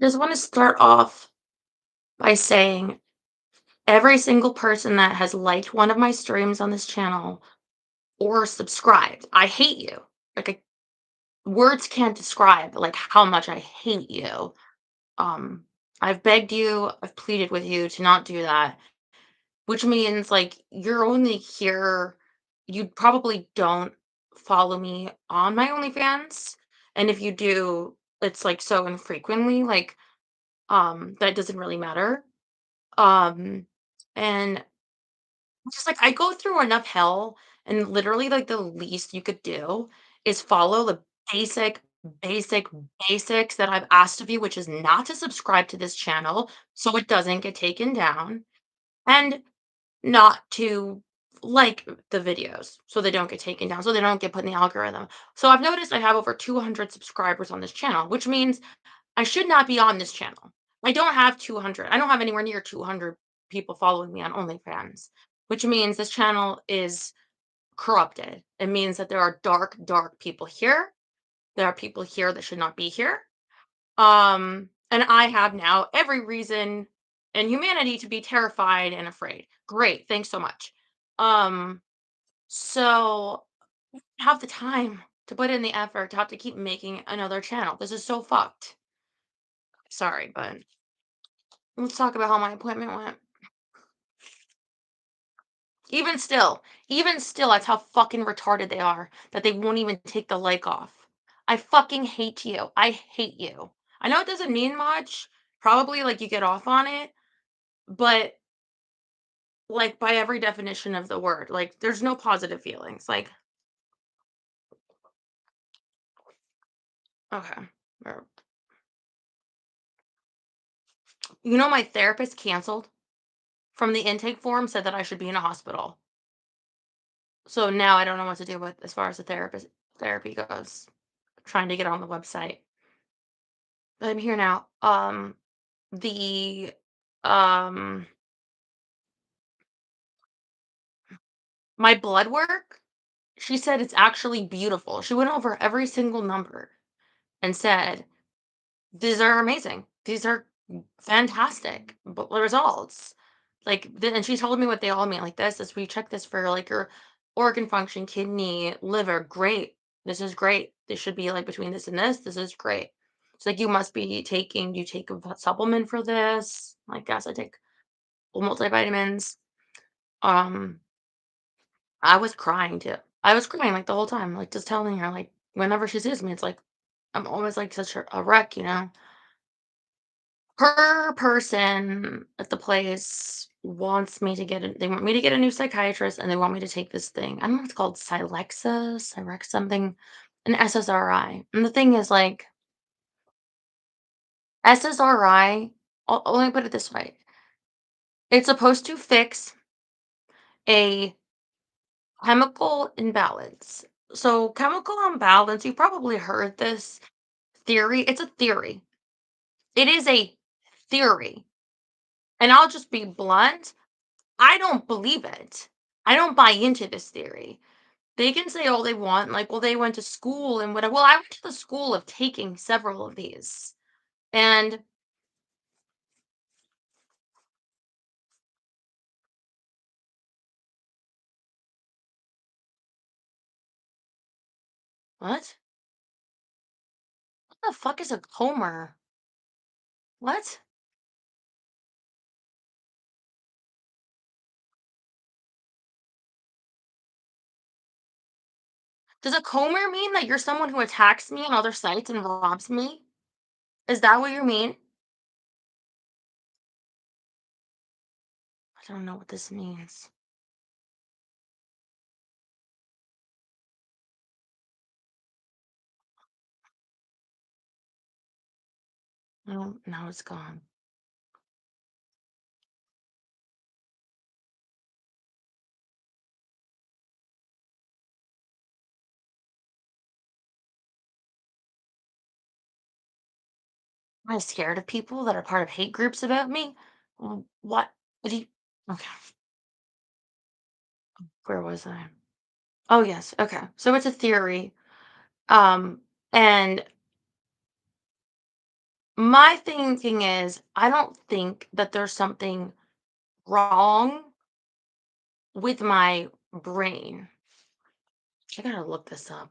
Just want to start off by saying every single person that has liked one of my streams on this channel or subscribed, I hate you. Like words can't describe like how much I hate you. Um, I've begged you, I've pleaded with you to not do that, which means like you're only here. You probably don't follow me on my OnlyFans, and if you do, it's like so infrequently. Like that doesn't really matter. Um, and just like I go through enough hell, and literally like the least you could do is follow the basic, basic, basics that I've asked of you, which is not to subscribe to this channel so it doesn't get taken down, and not to like the videos so they don't get taken down, so they don't get put in the algorithm. So I've noticed I have over 200 subscribers on this channel, which means I should not be on this channel. I don't have 200. I don't have anywhere near 200 people following me on OnlyFans, which means this channel is corrupted. It means that there are dark, dark people here. There are people here that should not be here. And I have now every reason in humanity to be terrified and afraid. Great. Thanks so much. Um, so have the time to put in the effort to have to keep making another channel. This is so fucked. Sorry, but let's talk about how my appointment went. Even still, that's how fucking retarded they are that they won't even take the like off. I fucking hate you. I hate you. I know it doesn't mean much. Probably like you get off on it, but like by every definition of the word, like there's no positive feelings. Like, okay. er, my therapist canceled from the intake form, said that I should be in a hospital. So now I don't know what to do with as far as the therapy goes. Trying to get on the website. I'm here now. The um my blood work, she said it's actually beautiful. She went over every single number and said, "These are amazing. These are fantastic results." And she told me what they all mean. Like this, we check this for like your organ function, kidney, liver. Great. This is great. This should be like between this and this. This is great. It's like you must be taking. You take a supplement for this. I guess I take multivitamins. Um, I was crying too. I was crying like the whole time, like just telling her like whenever she sees me, it's like I'm always like such a wreck. Her person at the place wants me to they want me to get a new psychiatrist and they want me to take this thing. I don't know what it's called, Cyrex something, an SSRI. And the thing is like SSRI, let me put it this way. It's supposed to fix a chemical imbalance. So chemical imbalance, you probably heard this theory. It's a theory. It is a theory. And I'll just be blunt. I don't believe it. I don't buy into this theory. They can say all they want, like, well, they went to school and whatever. Well, I went to the school of taking several of these. And what? What the fuck is a comber? What? Does a comber mean that you're someone who attacks me on other sites and robs me? Is that what you mean? I don't know what this means. No, now it's gone. Am I scared of people that are part of hate groups about me? What? What do you? Okay, where was I? Oh yes, okay. So it's a theory. Um, and my thinking is I don't think that there's something wrong with my brain. I gotta look this up.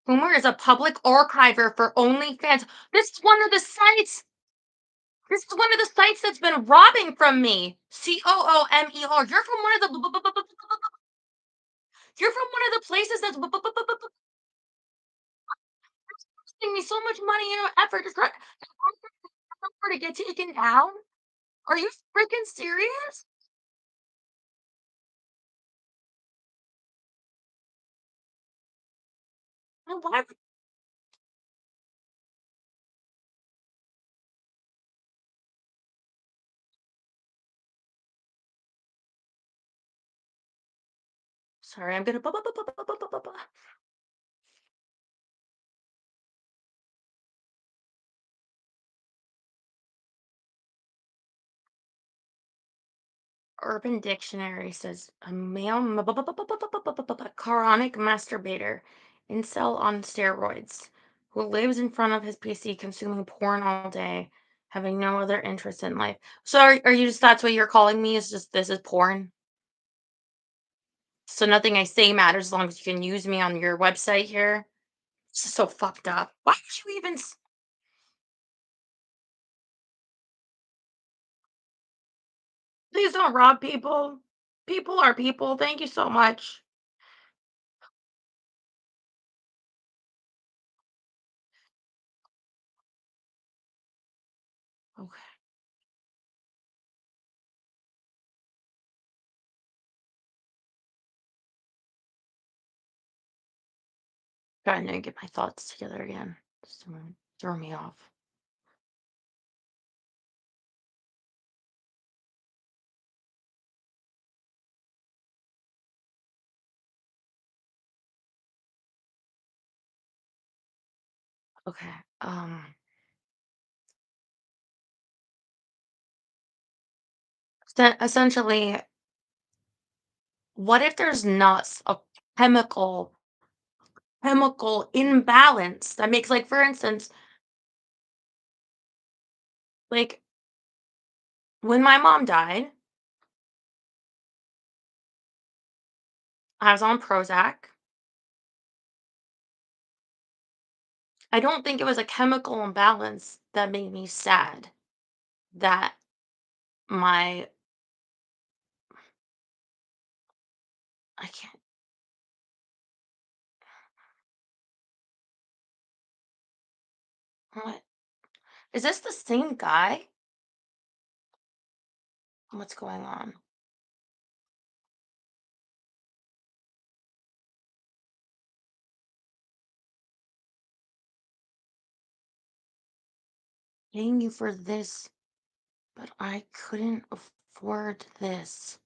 Boomer is a public archiver for OnlyFans. This is one of the sites. This is one of the sites that's been robbing from me. COOMER. You're from one of the. You're from one of the places that's costing me so much money and effort to get taken down. Are you freaking serious? And why? Sorry, I'm gonna. Urban Dictionary says a male chronic masturbator, incel on steroids, who lives in front of his PC consuming porn all day, having no other interest in life. So are you just that's what you're calling me? Is just this is porn? So nothing I say matters as long as you can use me on your website here? This is so fucked up. Why would you even please don't rob people. People are people. Thank you so much. Okay. Trying to get my thoughts together again. Just throw me off. Okay. Essentially, what if there's not a chemical imbalance that makes, like, for instance, like when my mom died, I was on Prozac. I don't think it was a chemical imbalance that made me sad that my I can't. What is this the same guy? What's going on? Paying you for this, but I couldn't afford this.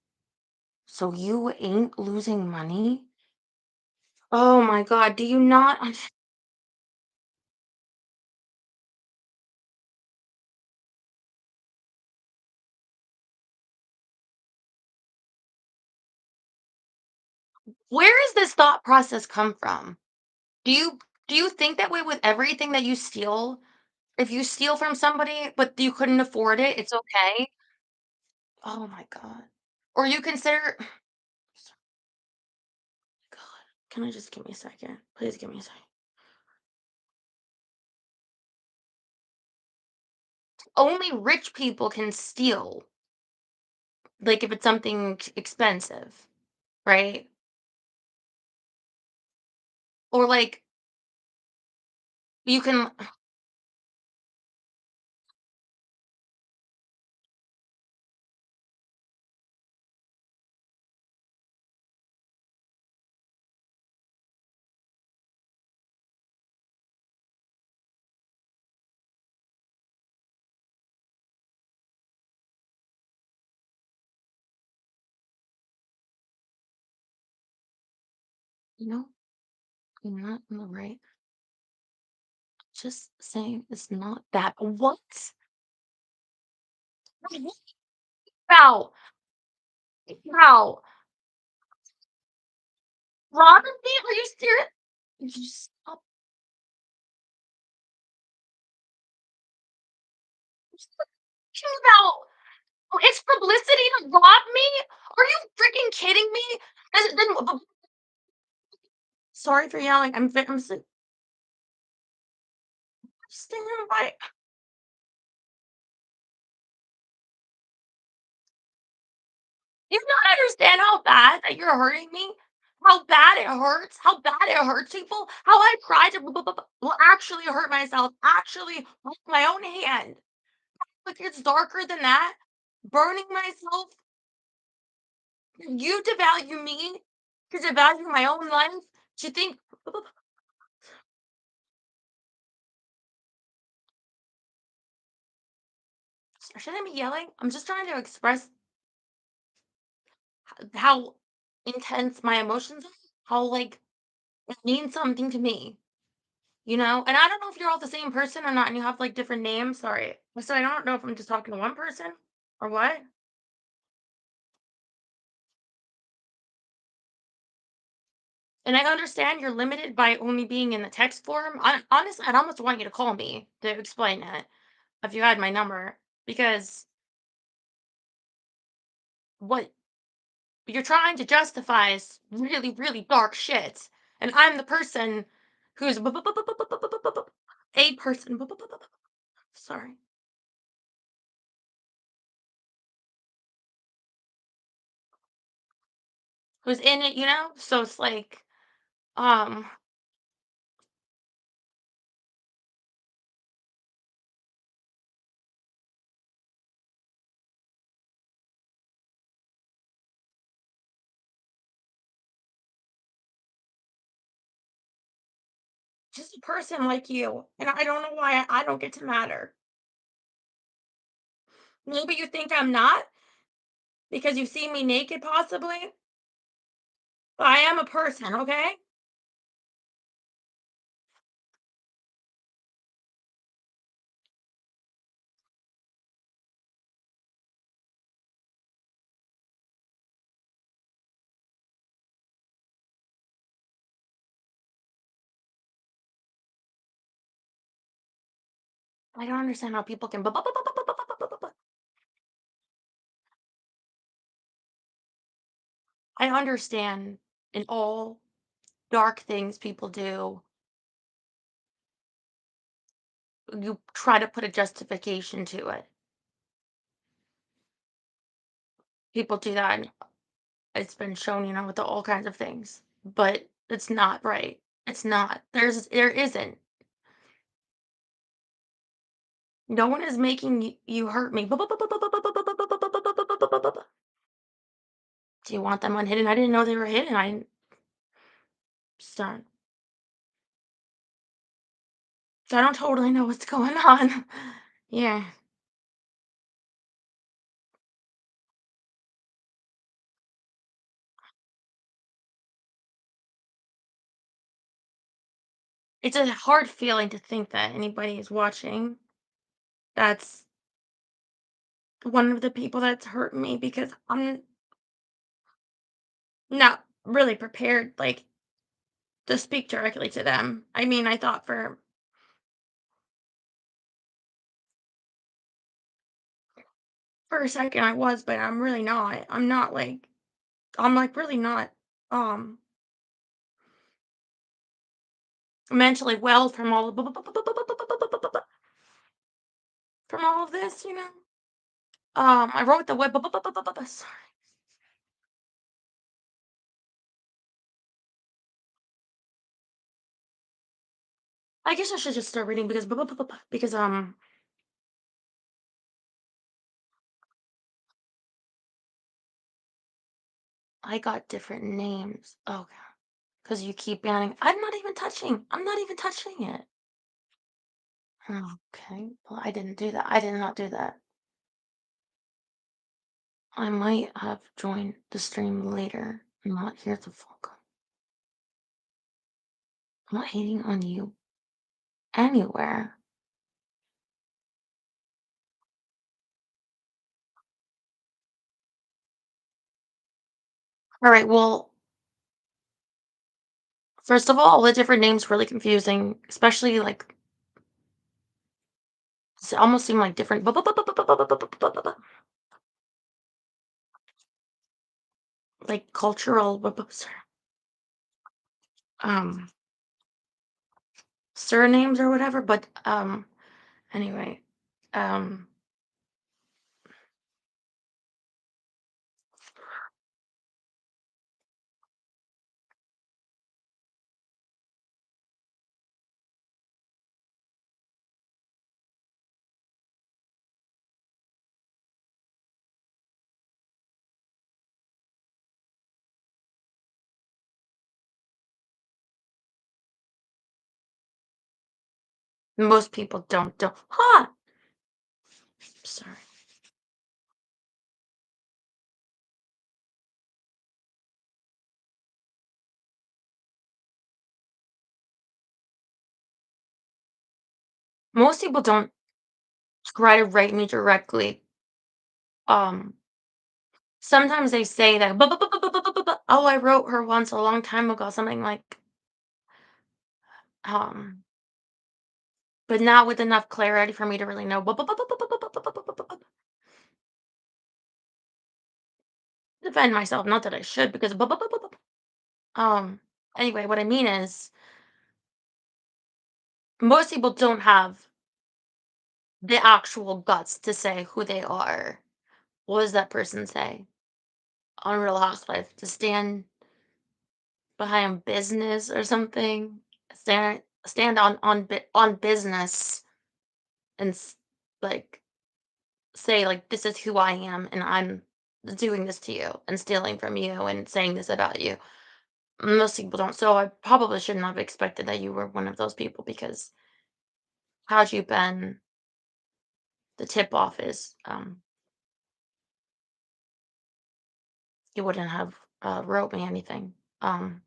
So you ain't losing money? Oh my god, do you not where does this thought process come from? Do you do you think that way with everything that you steal? If you steal from somebody, but you couldn't afford it, it's okay? Oh my god. Or you consider God, can I just give me a second? Please give me a second. Only rich people can steal, like, if it's something expensive, right? Or, like, you can you know, you're not in the right. Just saying it's not that what? How? How? Robbing me? Are you serious? You stop. Talking about? Oh, it's publicity to rob me? Are you freaking kidding me? Then sorry for yelling. I'm standing by. You don't understand how bad that you're hurting me? How bad it hurts? How bad it hurts people? How I tried to well, actually hurt myself, actually with my own hand. Like it's darker than that. Burning myself. You devalue me to devalue my own life. To think shouldn't I be yelling? I'm just trying to express how intense my emotions are. How like it means something to me. You know? And I don't know if you're all the same person or not and you have, like, different names, sorry. So I don't know if I'm just talking to one person or what. And I understand you're limited by only being in the text form. I honestly, I'd almost want you to call me to explain it if you had my number, because what you're trying to justify is really, really dark shit, and I'm the person who's a person sorry, who's in it, you know? So it's like, um just a person like you, and I don't know why I don't get to matter. Maybe you think I'm not because you see me naked possibly, but I am a person, okay? I don't understand how people can I understand in all dark things people do, you try to put a justification to it. People do that, and it's been shown, you know, with all kinds of things, but it's not right. It's not. There isn't. No one is making you hurt me. Do you want them unhidden? I didn't know they were hidden. I didn't so so I don't totally know what's going on. Yeah. It's a hard feeling to think that anybody is watching. That's one of the people that's hurt me because I'm not really prepared, like, to speak directly to them. I mean, I thought for a second I was, but I'm really not. I'm like really not um mentally well from all from all of this, you know. I wrote the web. Sorry. I guess I should just start reading because I got different names. Okay, because you keep banning. I'm not even touching it. Okay. Well, I didn't do that. I did not do that. I might have joined the stream later. I'm not here to fuck. I'm not hating on you anywhere. All right. Well, first of all the different names really confusing, especially like almost seem like different like cultural um surnames or whatever. But anyway, um most people don't. Huh. Sorry. Most people don't try to write me directly. Um, Sometimes they say that, "Oh, I wrote her once a long time ago," something like, um, but not with enough clarity for me to really know defend myself. Not that I should, because um. Anyway, what I mean is, most people don't have the actual guts to say who they are. What does that person say on Real Housewives? To stand behind business or something? Stand on business and like say like this is who I am and I'm doing this to you and stealing from you and saying this about you. Most people don't. So I probably shouldn't have expected that you were one of those people, because had you been, the tip off is you wouldn't have wrote me anything. Um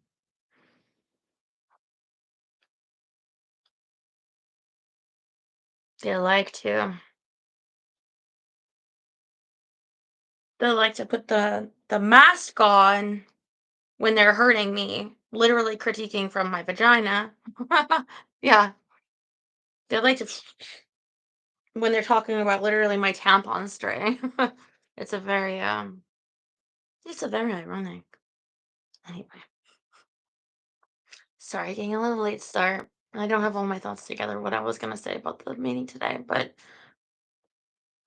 they like to they like to put the mask on when they're hurting me, literally critiquing from my vagina. Yeah, they like to when they're talking about literally my tampon string. It's a very it's a very ironic. Anyway, sorry, getting a little late start. I don't have all my thoughts together what I was gonna say about the meeting today, but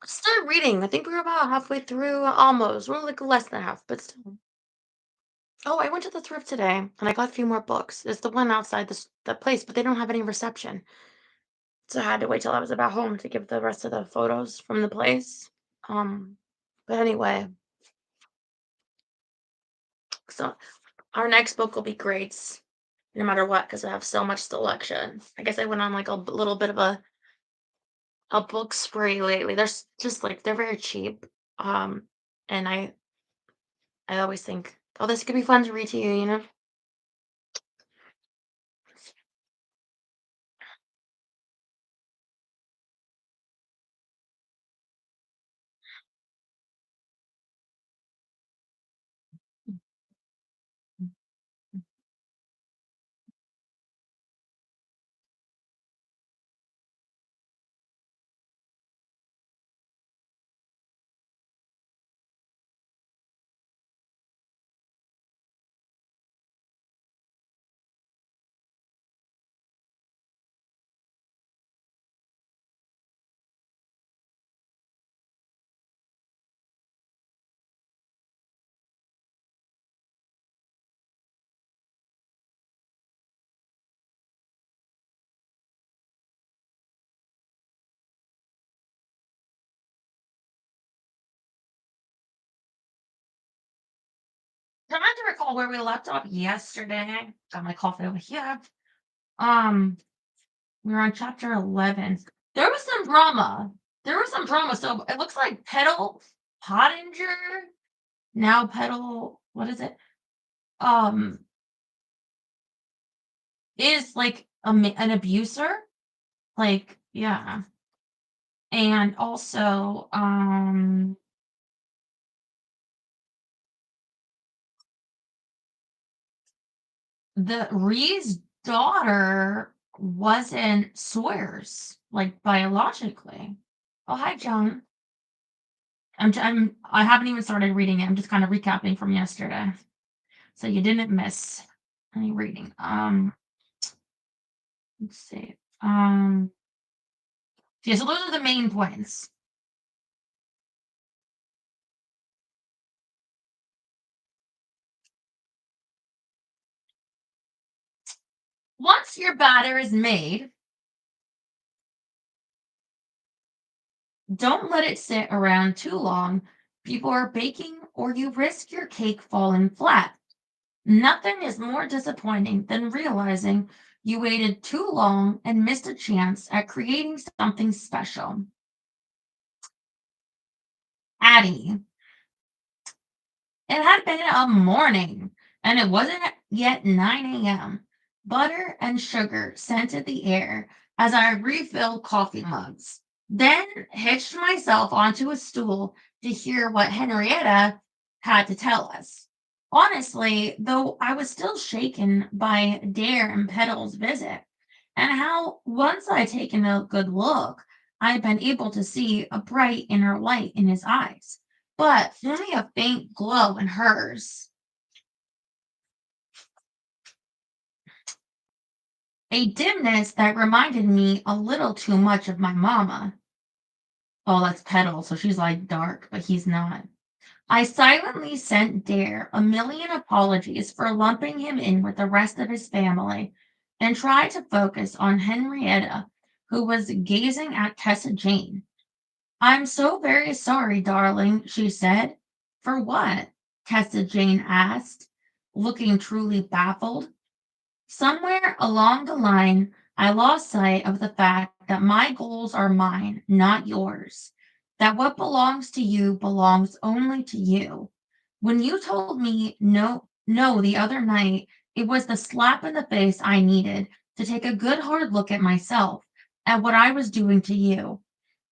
I started reading. I think we're about halfway through, almost. We're like less than half, but still. Oh, I went to the thrift today and I got a few more books. It's the one outside the place, but they don't have any reception. So I had to wait till I was about home to give the rest of the photos from the place. Um, but anyway, so our next book will be great no matter what, because I have so much selection. I guess I went on like little bit of a book spree lately. There's just like they're very cheap. Um, and I always think, oh, this could be fun to read to you, you know? Trying to recall where we left off yesterday. Got my coffee over here. Um, we were on chapter 11. There was some drama. There was some drama. So it looks like Petal Pottinger, now Petal, what is it? Um, is like an abuser. Like, yeah. And also, the Reed's daughter wasn't Sawyer's, like, biologically. Oh, hi, John. I haven't even started reading it. I'm just kind of recapping from yesterday. So you didn't miss any reading. Let's see. Yeah, so those are the main points. Once your batter is made, don't let it sit around too long before baking, or you risk your cake falling flat. Nothing is more disappointing than realizing you waited too long and missed a chance at creating something special. Addie, it had been a morning, and it wasn't yet 9 a.m. Butter and sugar scented the air as I refilled coffee mugs, then hitched myself onto a stool to hear what Henrietta had to tell us. Honestly, though, I was still shaken by Dare and Petal's visit, and how once I'd taken a good look, I'd been able to see a bright inner light in his eyes, but only a faint glow in hers. A dimness that reminded me a little too much of my mama. Oh, that's Petal, so she's like dark, but he's not. I silently sent Dare a million apologies for lumping him in with the rest of his family and tried to focus on Henrietta, who was gazing at Tessa Jane. I'm so very sorry, darling, she said. For what? Tessa Jane asked, looking truly baffled. Somewhere along the line, I lost sight of the fact that my goals are mine, not yours. That what belongs to you belongs only to you. When you told me no, no the other night, it was the slap in the face I needed to take a good hard look at myself, at what I was doing to you.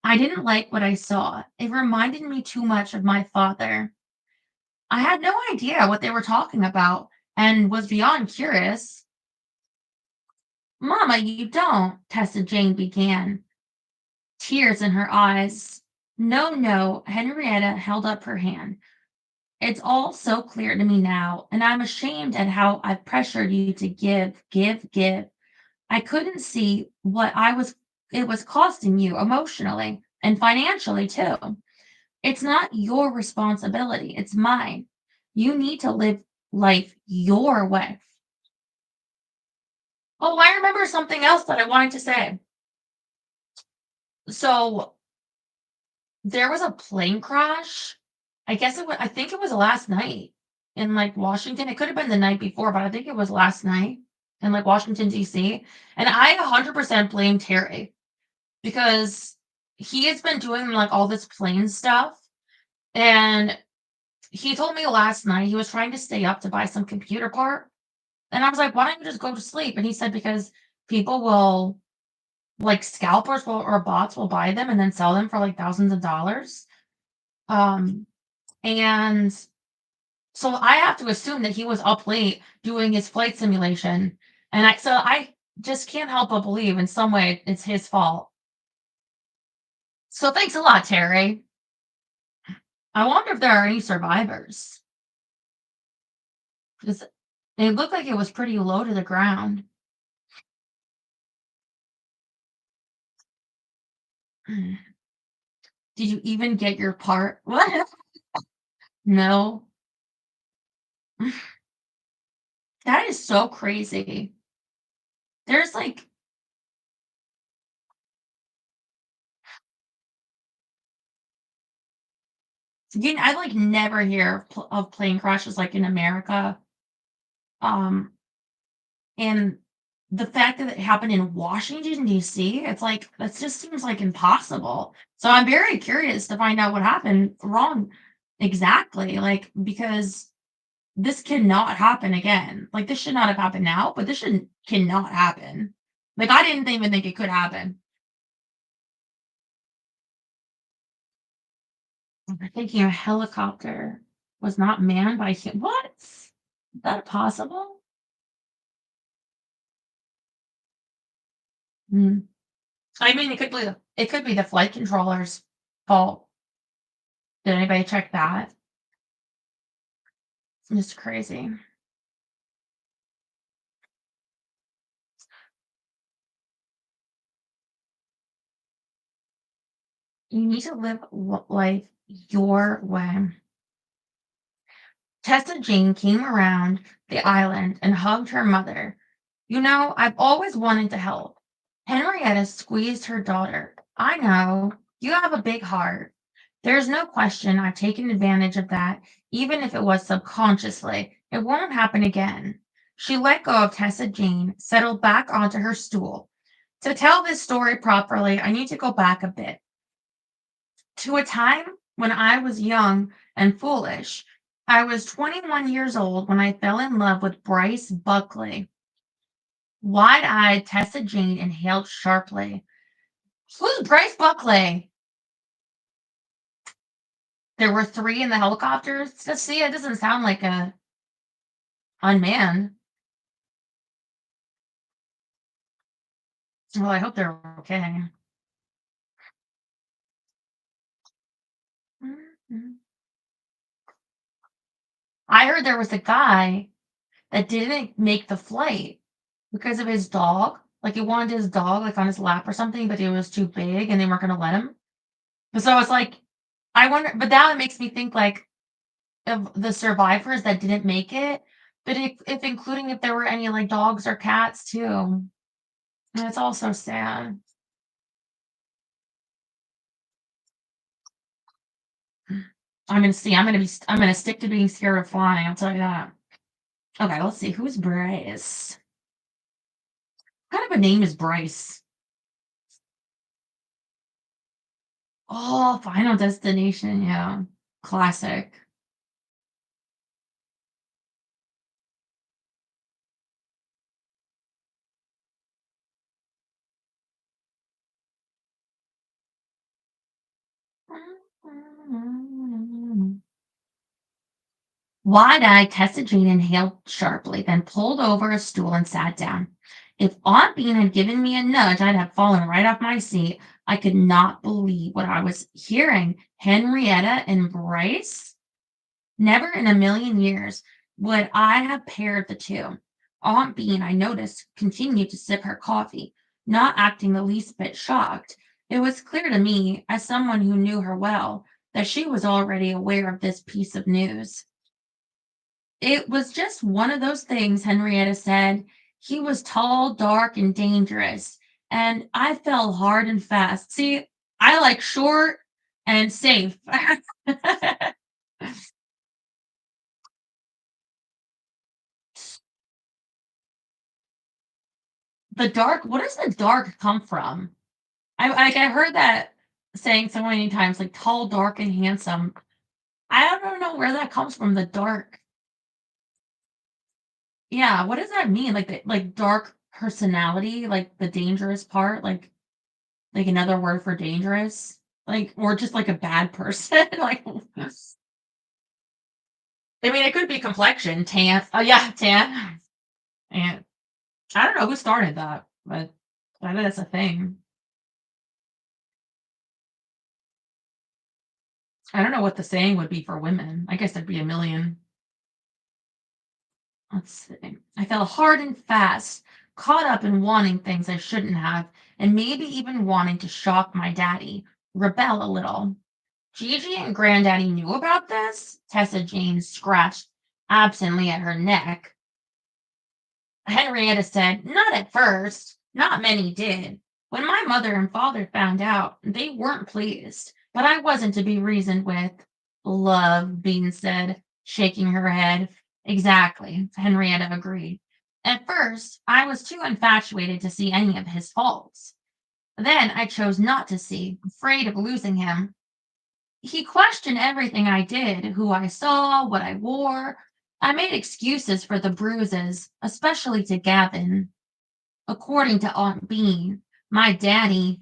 I didn't like what I saw. It reminded me too much of my father. I had no idea what they were talking about and was beyond curious. Mama, you don't, Tessa Jane began, tears in her eyes. No, no, Henrietta held up her hand. It's all so clear to me now, and I'm ashamed at how I've pressured you to give, give, give. I couldn't see what it was costing you emotionally and financially too. It's not your responsibility, it's mine. You need to live life your way. Oh, I remember something else that I wanted to say. So there was a plane crash. I think it was last night in like Washington. It could have been the night before, but I think it was last night in like Washington, D.C. And I 100% blame Terry because he has been doing like all this plane stuff. And he told me last night he was trying to stay up to buy some computer part. And I was like, why don't you just go to sleep? And he said, because people will, like scalpers will, or bots will buy them and then sell them for like thousands of dollars. Um, and so I have to assume that he was up late doing his flight simulation. So I just can't help but believe in some way it's his fault. So thanks a lot, Terry. I wonder if there are any survivors. Because it looked like it was pretty low to the ground. Did you even get your part? What? No. That is so crazy. There's like, I like never hear of plane crashes like in America. Um, and the fact that it happened in Washington, D.C., it's like, that just seems like impossible. So I'm very curious to find out what happened wrong exactly. Like, because this cannot happen again. Like, this should not have happened now, but this should cannot happen. Like, I didn't even think it could happen. Thinking a helicopter was not manned by what? Is that possible? Mm. I mean, it could be the flight controller's fault. Did anybody check that? It's crazy. You need to live life your way. Tessa Jane came around the island and hugged her mother. You know, I've always wanted to help. Henrietta squeezed her daughter. I know, you have a big heart. There's no question I've taken advantage of that, even if it was subconsciously. It won't happen again. She let go of Tessa Jane, settled back onto her stool. To tell this story properly, I need to go back a bit to a time when I was young and foolish. I was 21 years old when I fell in love with Bryce Buckley. Wide-eyed Tessa Jane inhaled sharply. Who's Bryce Buckley? There were three in the helicopters. Just see, it doesn't sound like a unmanned. Well, I hope they're okay. Mhm. I heard there was a guy that didn't make the flight because of his dog. Like he wanted his dog like on his lap or something, but it was too big and they weren't gonna let him. But so I was like, I wonder, but now it makes me think like of the survivors that didn't make it, but if including if there were any like dogs or cats too. And it's all so sad. I'm gonna stick to being scared of flying, I'll tell you that. Okay, let's see. Who's Bryce? What kind of a name is Bryce? Oh, Final Destination, yeah. Classic. Wide-eyed Tessa Jane inhaled sharply, then pulled over a stool and sat down. If Aunt Bean had given me a nudge, I'd have fallen right off my seat. I could not believe what I was hearing. Henrietta and Bryce? Never in a million years would I have paired the two. Aunt Bean, I noticed, continued to sip her coffee, not acting the least bit shocked. It was clear to me, as someone who knew her well, that she was already aware of this piece of news. It was just one of those things, Henrietta said. He was tall, dark, and dangerous, and I fell hard and fast. See, I like short and safe. The dark, what does the dark come from? I heard that saying so many times, like tall, dark, and handsome. I don't know where that comes from, the dark. Yeah, what does that mean? Like the like dark personality, like the dangerous part, like another word for dangerous? Like or just like a bad person? Like I mean, it could be complexion, tan. Oh yeah, tan. And I don't know who started that, but I know that's a thing. I don't know what the saying would be for women. I guess there'd be a million. Let's see. I fell hard and fast, caught up in wanting things I shouldn't have, and maybe even wanting to shock my daddy, rebel a little. Gigi and Granddaddy knew about this? Tessa Jane scratched absently at her neck. Henrietta said, not at first. Not many did. When my mother and father found out, they weren't pleased. But I wasn't to be reasoned with. Love, Bean said, shaking her head. Exactly, Henrietta agreed. At first, I was too infatuated to see any of his faults. Then I chose not to see, afraid of losing him. He questioned everything I did, who I saw, what I wore. I made excuses for the bruises, especially to Gavin. According to Aunt Bean, my daddy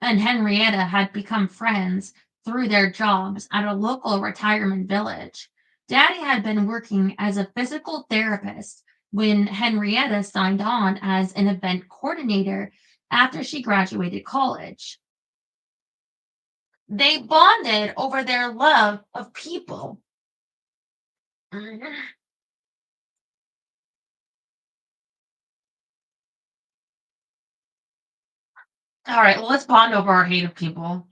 and Henrietta had become friends through their jobs at a local retirement village. Daddy had been working as a physical therapist, when Henrietta signed on as an event coordinator after she graduated college. They bonded over their love of people. Mhm. All right, well, let's bond over our hate of people.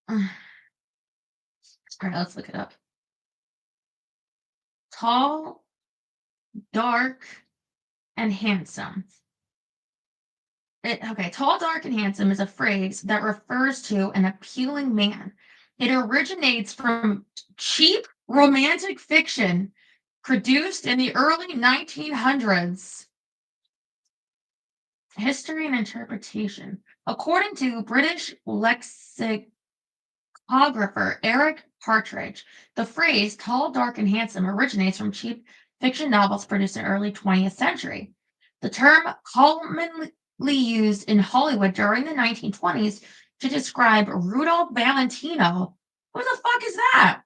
All right, let's look it up. Tall, dark, and handsome. Okay, tall, dark, and handsome is a phrase that refers to an appealing man. It originates from cheap romantic fiction produced in the early 1900s. History and interpretation. According to British lexicographer Eric Partridge, the phrase tall, dark, and handsome originates from cheap fiction novels produced in the early 20th century. The term commonly used in Hollywood during the 1920s to describe Rudolph Valentino. Who the fuck is that?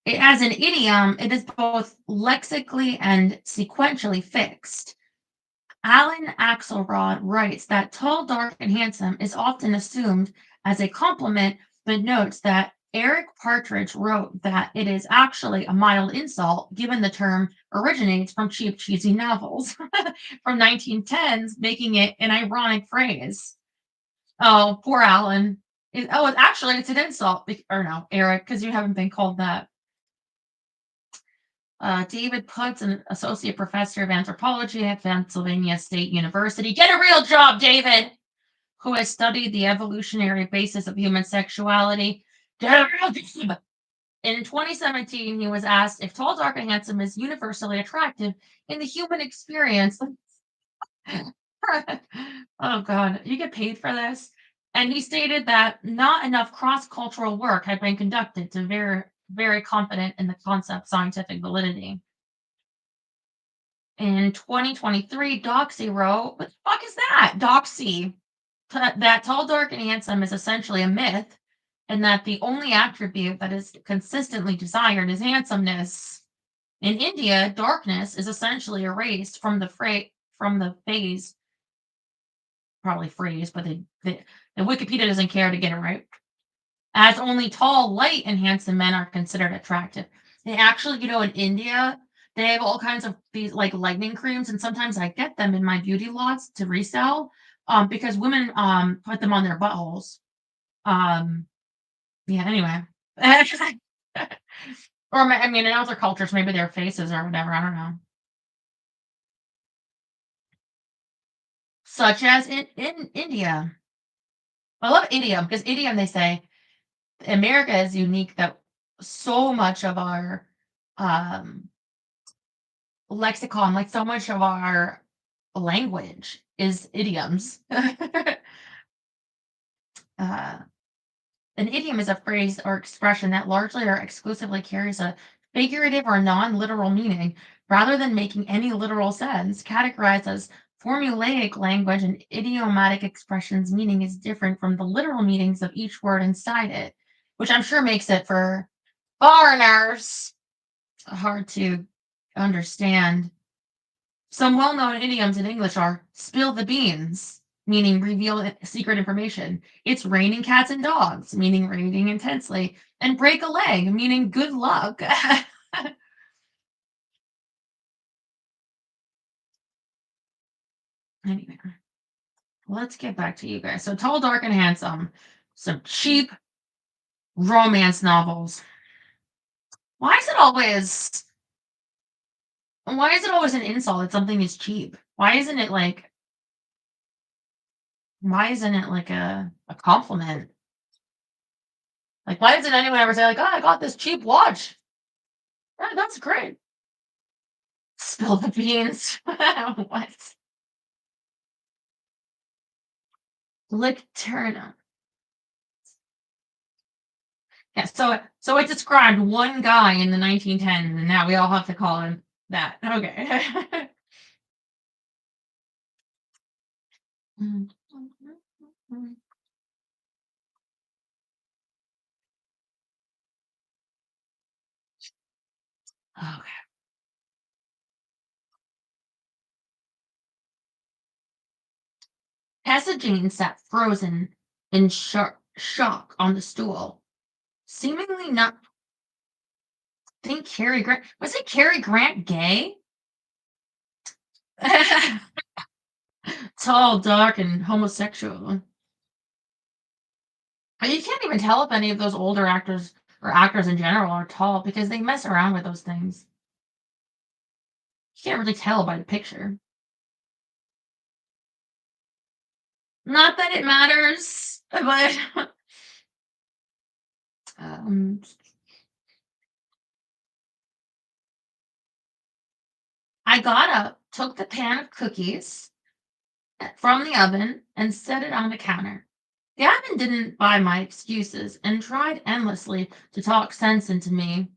As an idiom, it is both lexically and sequentially fixed. Alan Axelrod writes that tall, dark, and handsome is often assumed as a compliment, but notes that Eric Partridge wrote that it is actually a mild insult given the term originates from cheap, cheesy novels from 1910s, making it an ironic phrase. Oh, poor Alan. Actually, it's an insult. Or no, Eric, because you haven't been called that. David Putz, an associate professor of anthropology at Pennsylvania State University. Get a real job, David! Who has studied the evolutionary basis of human sexuality. Get a real job! In 2017, he was asked if tall, dark, and handsome is universally attractive in the human experience. Oh, God. You get paid for this? And he stated that not enough cross cultural work had been conducted to very confident in the concept's scientific validity. In 2023, Doxy wrote, what the fuck is that? Doxy. That tall, dark, and handsome is essentially a myth, and that the only attribute that is consistently desired is handsomeness. In India, darkness is essentially erased from the phase, probably phrase, but the Wikipedia doesn't care to get it right. As only tall, light, and handsome men are considered attractive. They actually, in India, they have all kinds of these like lightening creams, and sometimes I get them in my beauty lots to resell, because women put them on their buttholes. Um, yeah. Anyway, or I mean, in other cultures, maybe their faces or whatever. I don't know. Such as in India. I love idiom because idiom they say America is unique that so much of our um lexicon, like so much of our language is idioms. uh, an idiom is a phrase or expression that largely or exclusively carries a figurative or non-literal meaning rather than making any literal sense. Categorized as formulaic language and idiomatic expressions meaning is different from the literal meanings of each word inside it, which I'm sure makes it for foreigners hard to understand. Some well-known idioms in English are spill the beans, meaning reveal secret information. It's raining cats and dogs, meaning raining intensely. And break a leg, meaning good luck. Anyway, let's get back to you guys. So tall, dark, and handsome. Some cheap romance novels. Why is it always why is it always an insult that something is cheap? Why isn't it like a compliment? Like, why doesn't anyone ever say, like, oh, I got this cheap watch? Yeah, that's great. Spill the beans. What? Lick Turner. Yeah, so it described one guy in the 1910s, and now we all have to call him that. Okay. Okay. Tessa Jane sat frozen in shock on the stool, seemingly not think Cary Grant was it Cary Grant gay? Tall, dark, and homosexual. But you can't even tell if any of those older actors or actors in general are tall because they mess around with those things. You can't really tell by the picture. Not that it matters, but um, I got up, took the pan of cookies from the oven, and set it on the counter. Gavin didn't buy my excuses and tried endlessly to talk sense into me.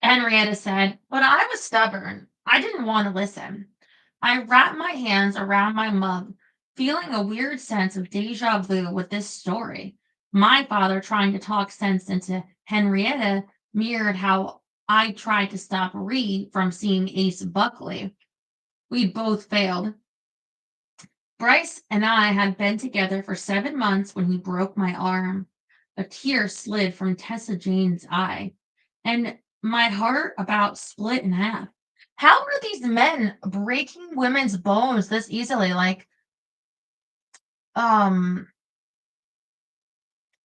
Henrietta said, but I was stubborn. I didn't want to listen. I wrapped my hands around my mug, feeling a weird sense of deja vu with this story. My father trying to talk sense into Henrietta mirrored how I tried to stop Ree from seeing Ace Buckley. We'd both failed. Bryce and I had been together for 7 months when he broke my arm. A tear slid from Tessa Jane's eye, and my heart about split in half. How are these men breaking women's bones this easily? Like, um,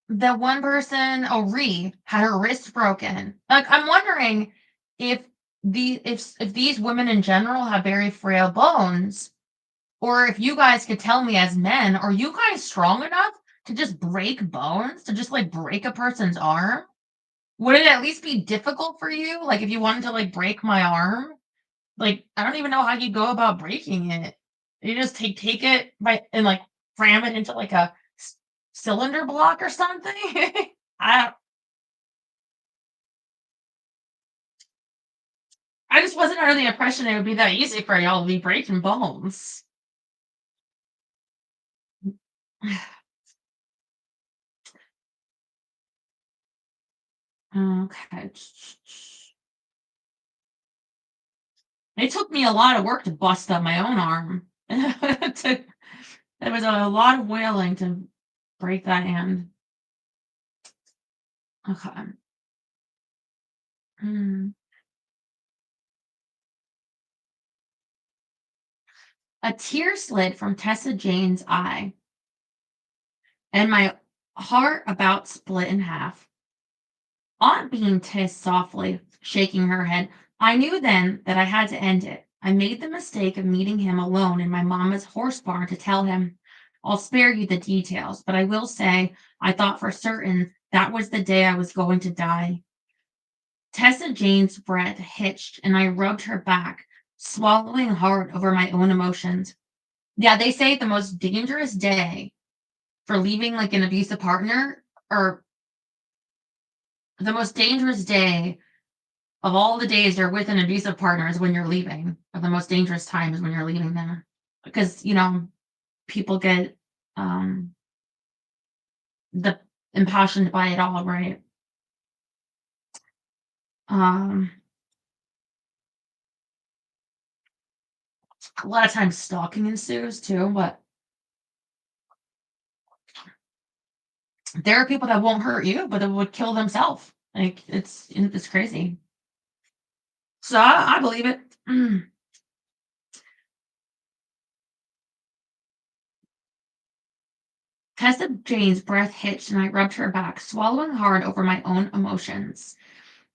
the one person, Ree, had her wrist broken. Like, I'm wondering if if these women in general have very frail bones, or if you guys could tell me as men, are you guys strong enough to just break bones, to just like break a person's arm? Would it at least be difficult for you? Like if you wanted to like break my arm? Like I don't even know how you go about breaking it. You just take it by and like cram it into like a cylinder block or something? I I just wasn't under the impression it would be that easy for y'all to be breaking bones. Okay. It took me a lot of work to bust up my own arm. There was a lot of wailing to break that hand. Okay. Mm. A tear slid from Tessa Jane's eye, and my heart about split in half. Aunt Bean hissed softly, shaking her head. I knew then that I had to end it. I made the mistake of meeting him alone in my mamma's horse barn to tell him. I'll spare you the details, but I will say I thought for certain that was the day I was going to die. Tessa Jane's breath hitched, and I rubbed her back, swallowing hard over my own emotions. Yeah, they say the most dangerous day for leaving like an abusive partner, or the most dangerous day of all the days you're with an abusive partner is when you're leaving, or the most dangerous time is when you're leaving them. Because, people get the impassioned by it all, right? Um, a lot of times stalking ensues too, but there are people that won't hurt you, but that would kill themselves. Like it's crazy. So I believe it. Tessa Jane's breath hitched and I rubbed her back, swallowing hard over my own emotions.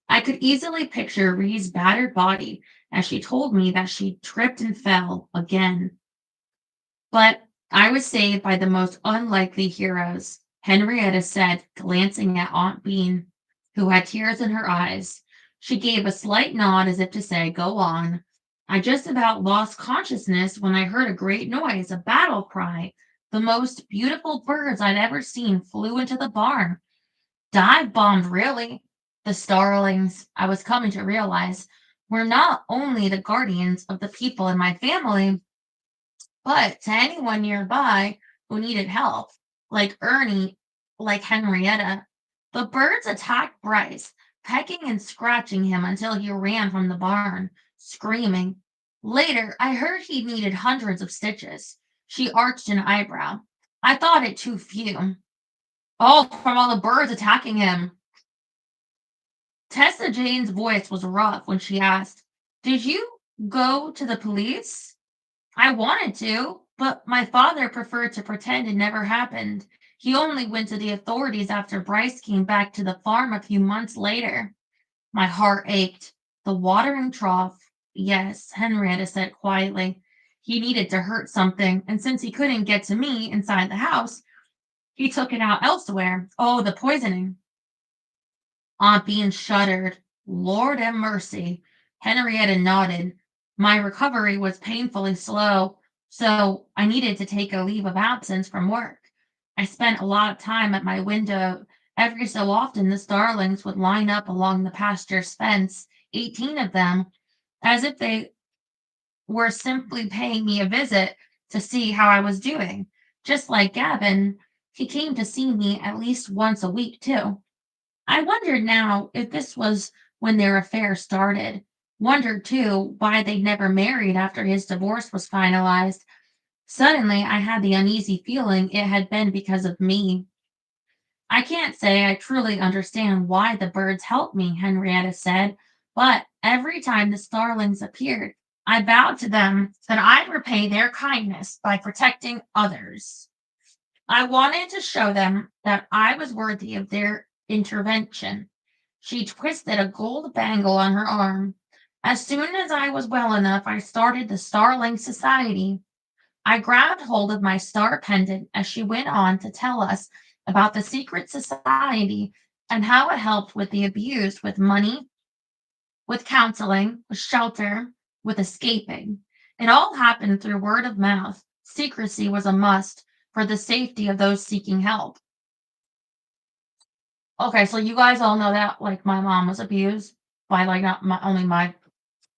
I could easily picture Ree's battered body as she told me that she tripped and fell again. But I was saved by the most unlikely heroes, Henrietta said, glancing at Aunt Bean, who had tears in her eyes. She gave a slight nod as if to say, go on. I just about lost consciousness when I heard a great noise, a battle cry. The most beautiful birds I'd ever seen flew into the barn. Dive bombed, really. The starlings, I was coming to realize, were not only the guardians of the people in my family, but to anyone nearby who needed help, like Ernie, like Henrietta. The birds attacked Bryce, pecking and scratching him until he ran from the barn, screaming. Later, I heard he needed hundreds of stitches. She arched an eyebrow. I thought it too few. Oh, from all the birds attacking him. Tessa Jane's voice was rough when she asked, "Did you go to the police?" I wanted to, but my father preferred to pretend it never happened. He only went to the authorities after Bryce came back to the farm a few months later. My heart ached. The watering trough. Yes, Henrietta said quietly. He needed to hurt something, and since he couldn't get to me inside the house, he took it out elsewhere. Oh, the poisoning. Aunt Bean shuddered. Lord have mercy. Henrietta nodded. My recovery was painfully slow, so I needed to take a leave of absence from work. I spent a lot of time at my window. Every so often, the starlings would line up along the pasture's fence, 18 of them, as if they were simply paying me a visit to see how I was doing. Just like Gavin, he came to see me at least once a week, too. I wondered now if this was when their affair started. Wondered, too, why they'd never married after his divorce was finalized. Suddenly, I had the uneasy feeling it had been because of me. I can't say I truly understand why the birds helped me, Henrietta said, but every time the starlings appeared, I vowed to them that I'd repay their kindness by protecting others. I wanted to show them that I was worthy of their intervention. She twisted a gold bangle on her arm. As soon as I was well enough, I started the Starling Society. I grabbed hold of my star pendant as she went on to tell us about the secret society and how it helped with the abused with money, with counseling, with shelter, with escaping. It all happened through word of mouth. Secrecy was a must for the safety of those seeking help. Okay, so you guys all know that like my mom was abused by like not my only my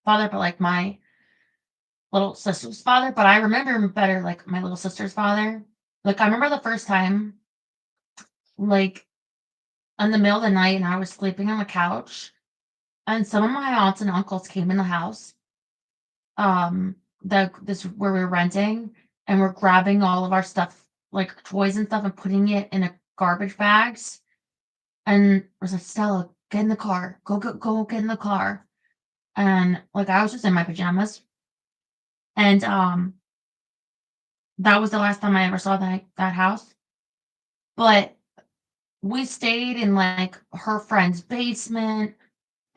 father, but like my little sister's father. But I remember better like my little sister's father. Like I remember the first time, like in the middle of the night, and I was sleeping on the couch, and some of my aunts and uncles came in the house. The this where we were renting, and we're grabbing all of our stuff, like toys and stuff, and putting it in a garbage bags. And was like, Stella, get in the car. Go get in the car. And like I was just in my pajamas. And that was the last time I ever saw that house. But we stayed in like her friend's basement.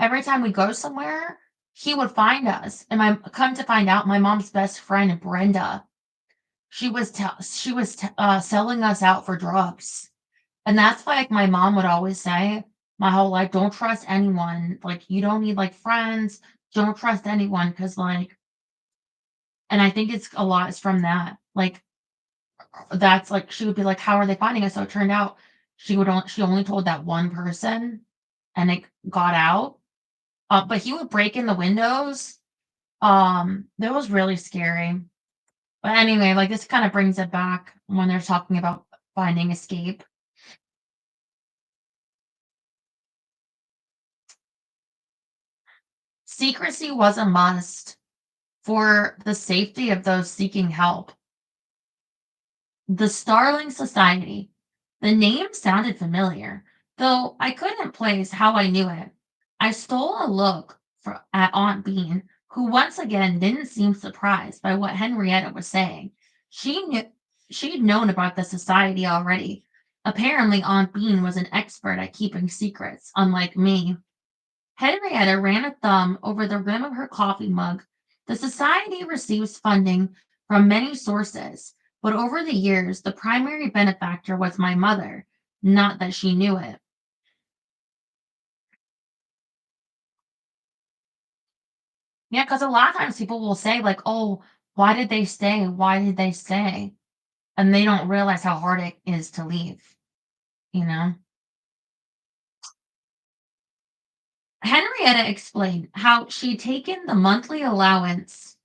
Every time we go somewhere, he would find us. And I come to find out my mom's best friend, Brenda, selling us out for drugs. And that's why, like, my mom would always say my whole life, "Don't trust anyone, like, you don't need, like, friends, don't trust anyone," because like and I think it's a lot is from that, like, that's, like she would be like, "How are they finding us?" So it turned out she only told that one person, and it got out, but he would break in the windows, that was really scary. But anyway, like, this kinda brings it back when they're talking about finding escape. Secrecy was a must for the safety of those seeking help. The Starling Society. The name sounded familiar, though I couldn't place how I knew it. I stole a look at Aunt Bean, who once again didn't seem surprised by what Henrietta was saying. She'd known about the society already. Apparently, Aunt Bean was an expert at keeping secrets, unlike me. Henrietta ran a thumb over the rim of her coffee mug. The society receives funding from many sources, but over the years, the primary benefactor was my mother, not that she knew it. Yeah, because a lot of times people will say, like, oh, why did they stay? Why did they stay? And they don't realize how hard it is to leave, you know? Henrietta explained how she'd taken the monthly allowance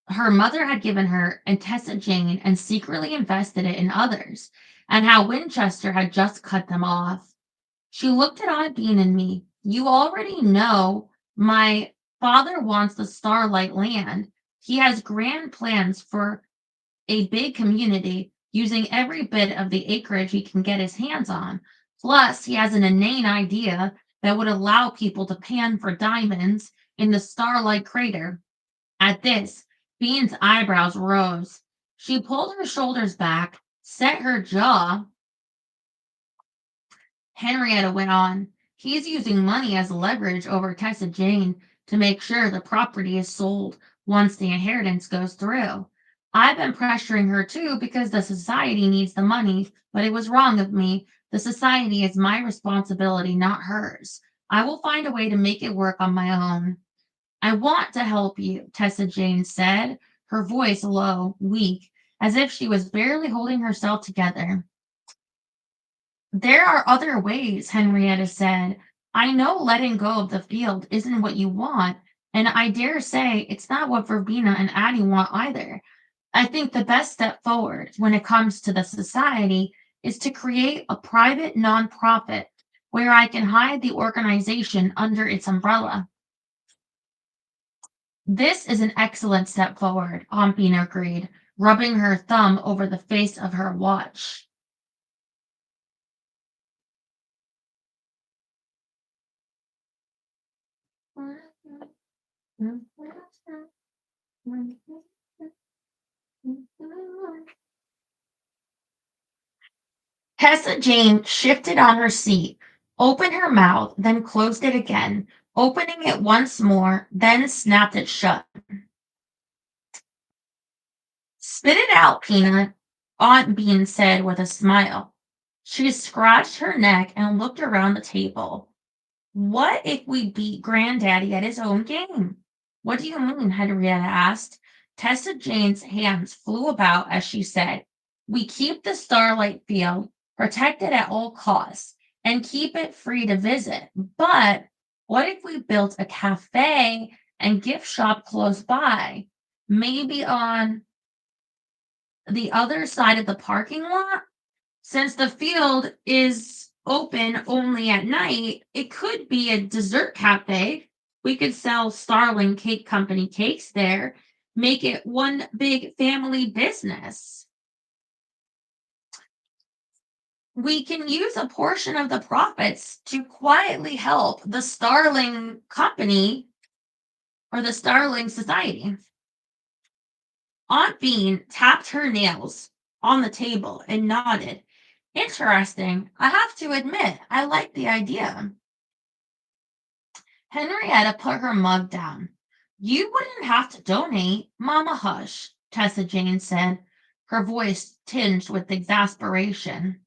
her mother had given her and Tessa Jane and secretly invested it in others, and how Winchester had just cut them off. She looked at Aunt Bean and me. You already know my father wants the Starlight land. He has grand plans for a big community using every bit of the acreage he can get his hands on. Plus, he has an inane idea that would allow people to pan for diamonds in the Starlight crater. At this, Bean's eyebrows rose. She pulled her shoulders back, set her jaw. Henrietta went on. He's using money as leverage over Tessa Jane to make sure the property is sold once the inheritance goes through. I've been pressuring her too because the society needs the money, but it was wrong of me. The society is my responsibility, not hers. I will find a way to make it work on my own. I want to help you, Tessa Jane said, her voice low, weak, as if she was barely holding herself together. There are other ways, Henrietta said. I know letting go of the field isn't what you want, and I dare say it's not what Verbena and Addie want either. I think the best step forward when it comes to the society is to create a private nonprofit where I can hide the organization under its umbrella. This is an excellent step forward, Aunt Bean agreed, rubbing her thumb over the face of her watch. Tessa Jane shifted on her seat, opened her mouth, then closed it again, opening it once more, then snapped it shut. Spit it out, Peanut, Aunt Bean said with a smile. She scratched her neck and looked around the table. What if we beat Granddaddy at his own game? What do you mean? Henrietta asked. Tessa Jane's hands flew about as she said, we keep the Starlight Field, protect it at all costs, and keep it free to visit. But what if we built a cafe and gift shop close by? Maybe on the other side of the parking lot? Since the field is open only at night, it could be a dessert cafe. We could sell Starling Cake Company cakes there, make it one big family business. We can use a portion of the profits to quietly help the Starling Company or the Starling Society. Aunt Bean tapped her nails on the table and nodded. Interesting. I have to admit, I like the idea. Henrietta put her mug down. You wouldn't have to donate. Mama, hush, Tessa Jane said, her voice tinged with exasperation.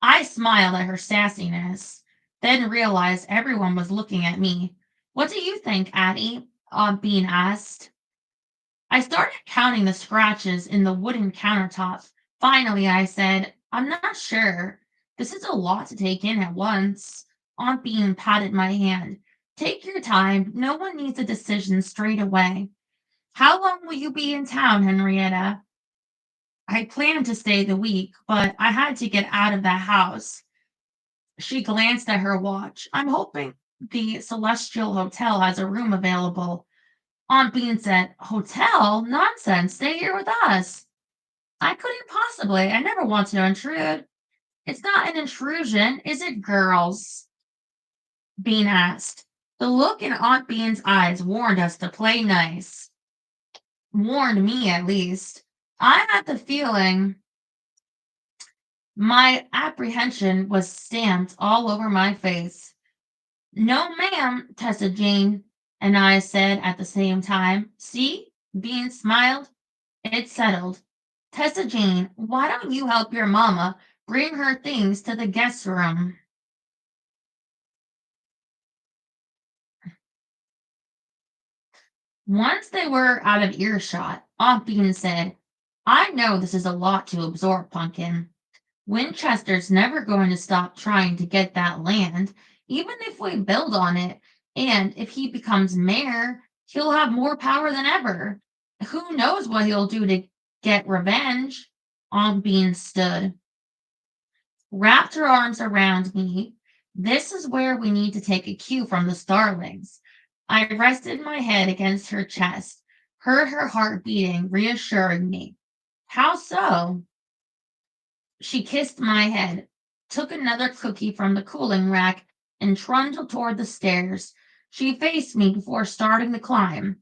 I smiled at her sassiness, then realized everyone was looking at me. What do you think, Addie? Aunt Bean asked. I started counting the scratches in the wooden countertop. Finally, I said, I'm not sure. This is a lot to take in at once. Aunt Bean patted my hand. Take your time. No one needs a decision straight away. How long will you be in town, Henrietta? I planned to stay the week, but I had to get out of that house. She glanced at her watch. I'm hoping the Celestial Hotel has a room available. Aunt Bean said, Hotel? Nonsense. Stay here with us. I couldn't possibly. I never want to intrude. It's not an intrusion, is it, girls? Bean asked. The look in Aunt Bean's eyes warned us to play nice. Warned me, at least. I had the feeling my apprehension was stamped all over my face. No, ma'am, Tessa Jane and I said at the same time. See? Bean smiled. It's settled. Tessa Jane, why don't you help your mamma bring her things to the guest room? Once they were out of earshot, Aunt Bean said, I know this is a lot to absorb, Pumpkin. Winchester's never going to stop trying to get that land, even if we build on it. And if he becomes mayor, he'll have more power than ever. Who knows what he'll do to get revenge? Aunt Bean stood, wrapped her arms around me. This is where we need to take a cue from the starlings. I rested my head against her chest, heard her heart beating, reassuring me. How so? She kissed my head, took another cookie from the cooling rack, and trundled toward the stairs. She faced me before starting the climb.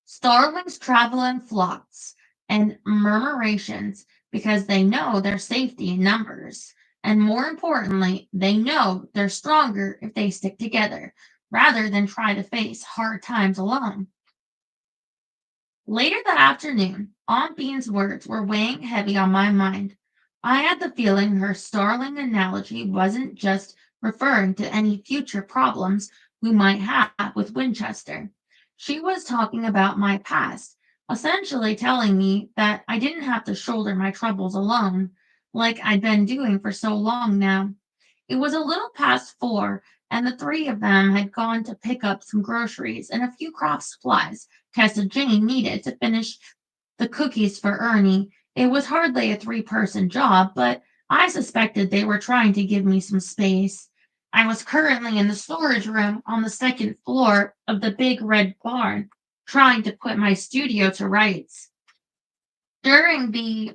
Starlings travel in flocks and murmurations because they know their safety in numbers. And more importantly, they know they're stronger if they stick together rather than try to face hard times alone. Later that afternoon, Aunt Bean's words were weighing heavy on my mind. I had the feeling her starling analogy wasn't just referring to any future problems we might have with Winchester. She was talking about my past, essentially telling me that I didn't have to shoulder my troubles alone, like I'd been doing for so long now. It was a little past 4, and the three of them had gone to pick up some groceries and a few craft supplies Tessa Jane needed to finish the cookies for Ernie. It was hardly a three-person job, but I suspected they were trying to give me some space. I was currently in the storage room on the second floor of the big red barn, trying to put my studio to rights. During the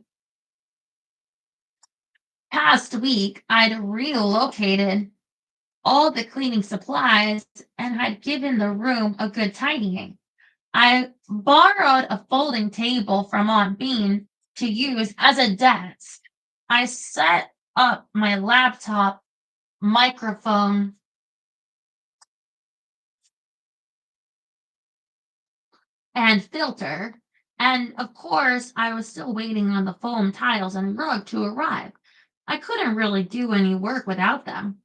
past week, I'd relocated all the cleaning supplies and had given the room a good tidying. I borrowed a folding table from Aunt Bean to use as a desk. I set up my laptop, microphone, and filter. And of course, I was still waiting on the foam tiles and rug to arrive. I couldn't really do any work without them.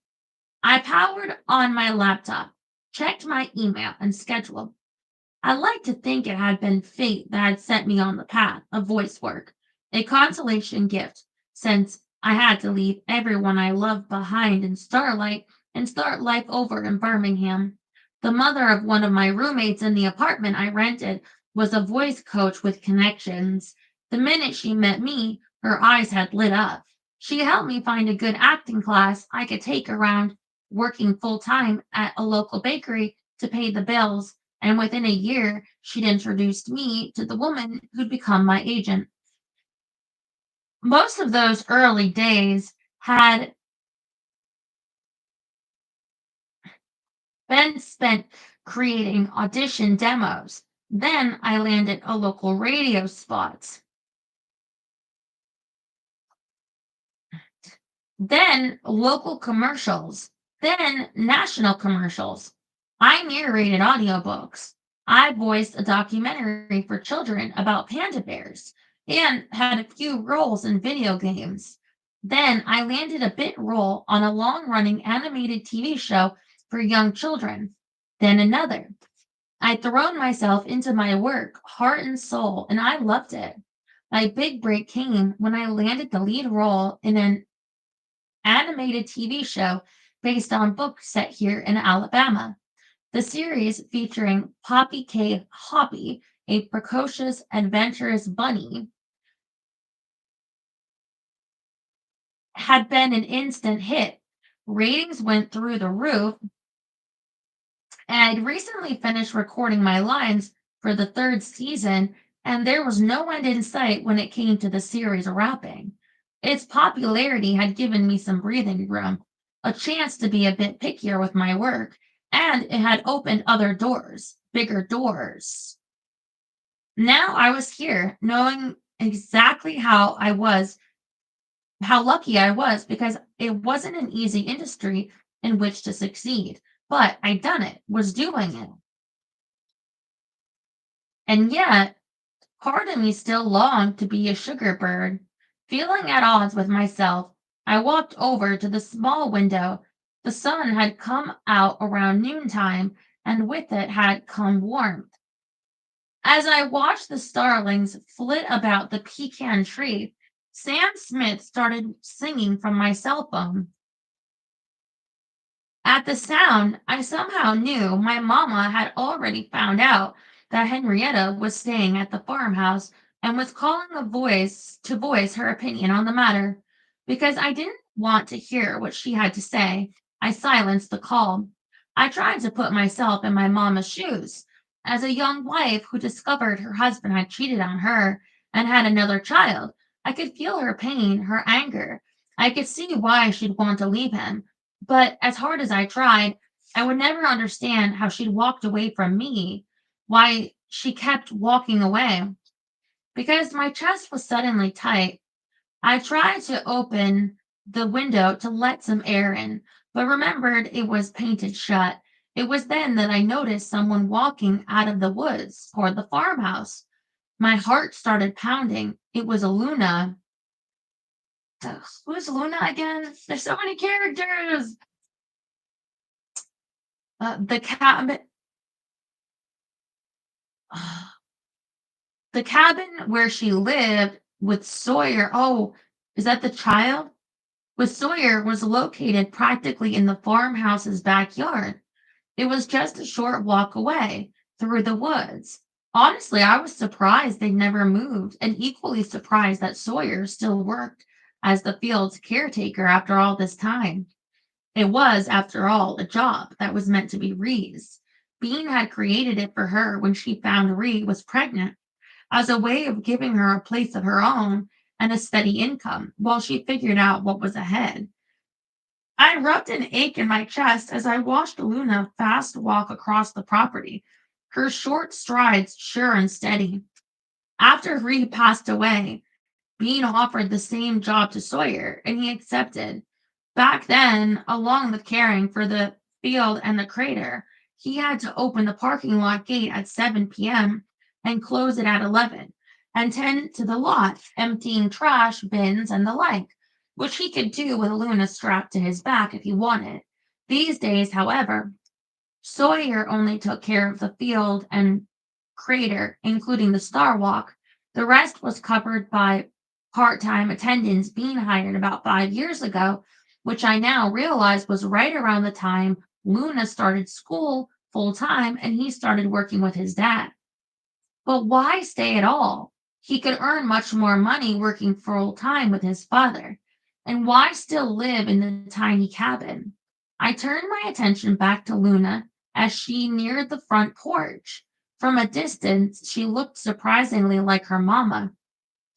I powered on my laptop, checked my email and schedule. I like to think it had been fate that had set me on the path of voice work, a consolation gift, since I had to leave everyone I loved behind in Starlight and start life over in Birmingham. The mother of one of my roommates in the apartment I rented was a voice coach with connections. The minute she met me, her eyes had lit up. She helped me find a good acting class I could take around working full time at a local bakery to pay the bills, and within a year, she'd introduced me to the woman who'd become my agent. Most of those early days had been spent creating audition demos. Then I landed a local radio spot. Then local commercials, then national commercials. I narrated audiobooks. I voiced a documentary for children about panda bears and had a few roles in video games. Then I landed a bit role on a long running animated TV show for young children. Then another. I'd thrown myself into my work, heart and soul, and I loved it. My big break came when I landed the lead role in an animated TV show based on books set here in Alabama. The series, featuring Poppy K. Hoppy, a precocious, adventurous bunny, had been an instant hit. Ratings went through the roof, and I'd recently finished recording my lines for the third season, and there was no end in sight when it came to the series wrapping. Its popularity had given me some breathing room, a chance to be a bit pickier with my work, and it had opened other doors, bigger doors. Now I was here, knowing exactly how lucky I was, because it wasn't an easy industry in which to succeed. But I'd done it, was doing it. And yet, part of me still longed to be a sugar bird. Feeling at odds with myself, I walked over to the small window. The sun had come out around noontime, and with it had come warmth. As I watched the starlings flit about the pecan tree, Sam Smith started singing from my cell phone. At the sound, I somehow knew my mamma had already found out that Henrietta was staying at the farmhouse and was calling a voice to voice her opinion on the matter, because I didn't want to hear what she had to say. I silenced the call. I tried to put myself in my mama's shoes. As a young wife who discovered her husband had cheated on her and had another child, I could feel her pain, her anger. I could see why she'd want to leave him. But as hard as I tried, I would never understand how she'd walked away from me, why she kept walking away. Because my chest was suddenly tight, I tried to open the window to let some air in, but remembered it was painted shut. It was then that I noticed someone walking out of the woods toward the farmhouse. My heart started pounding. It was Luna. Ugh, who's Luna again? There's so many characters. The cabin, the cabin where she lived with Sawyer. Oh, is that the child? With Sawyer was located practically in the farmhouse's backyard. It was just a short walk away through the woods. Honestly, I was surprised they never moved, and equally surprised that Sawyer still worked as the field's caretaker after all this time. It was, after all, a job that was meant to be Ree's. Bean had created it for her when she found Ree was pregnant, as a way of giving her a place of her own and a steady income while she figured out what was ahead. I rubbed an ache in my chest as I watched Luna fast walk across the property, her short strides sure and steady. After Reed passed away, Bean offered the same job to Sawyer, and he accepted. Back then, along with caring for the field and the crater, he had to open the parking lot gate at 7 p.m. and close it at 11, and tend to the lot, emptying trash, bins, and the like, which he could do with Luna strapped to his back if he wanted. These days, however, Sawyer only took care of the field and crater, including the Star Walk. The rest was covered by part-time attendants being hired about 5 years ago, which I now realize was right around the time Luna started school full time and he started working with his dad. But why stay at all? He could earn much more money working full time with his father. And why still live in the tiny cabin? I turned my attention back to Luna as she neared the front porch. From a distance, she looked surprisingly like her mama.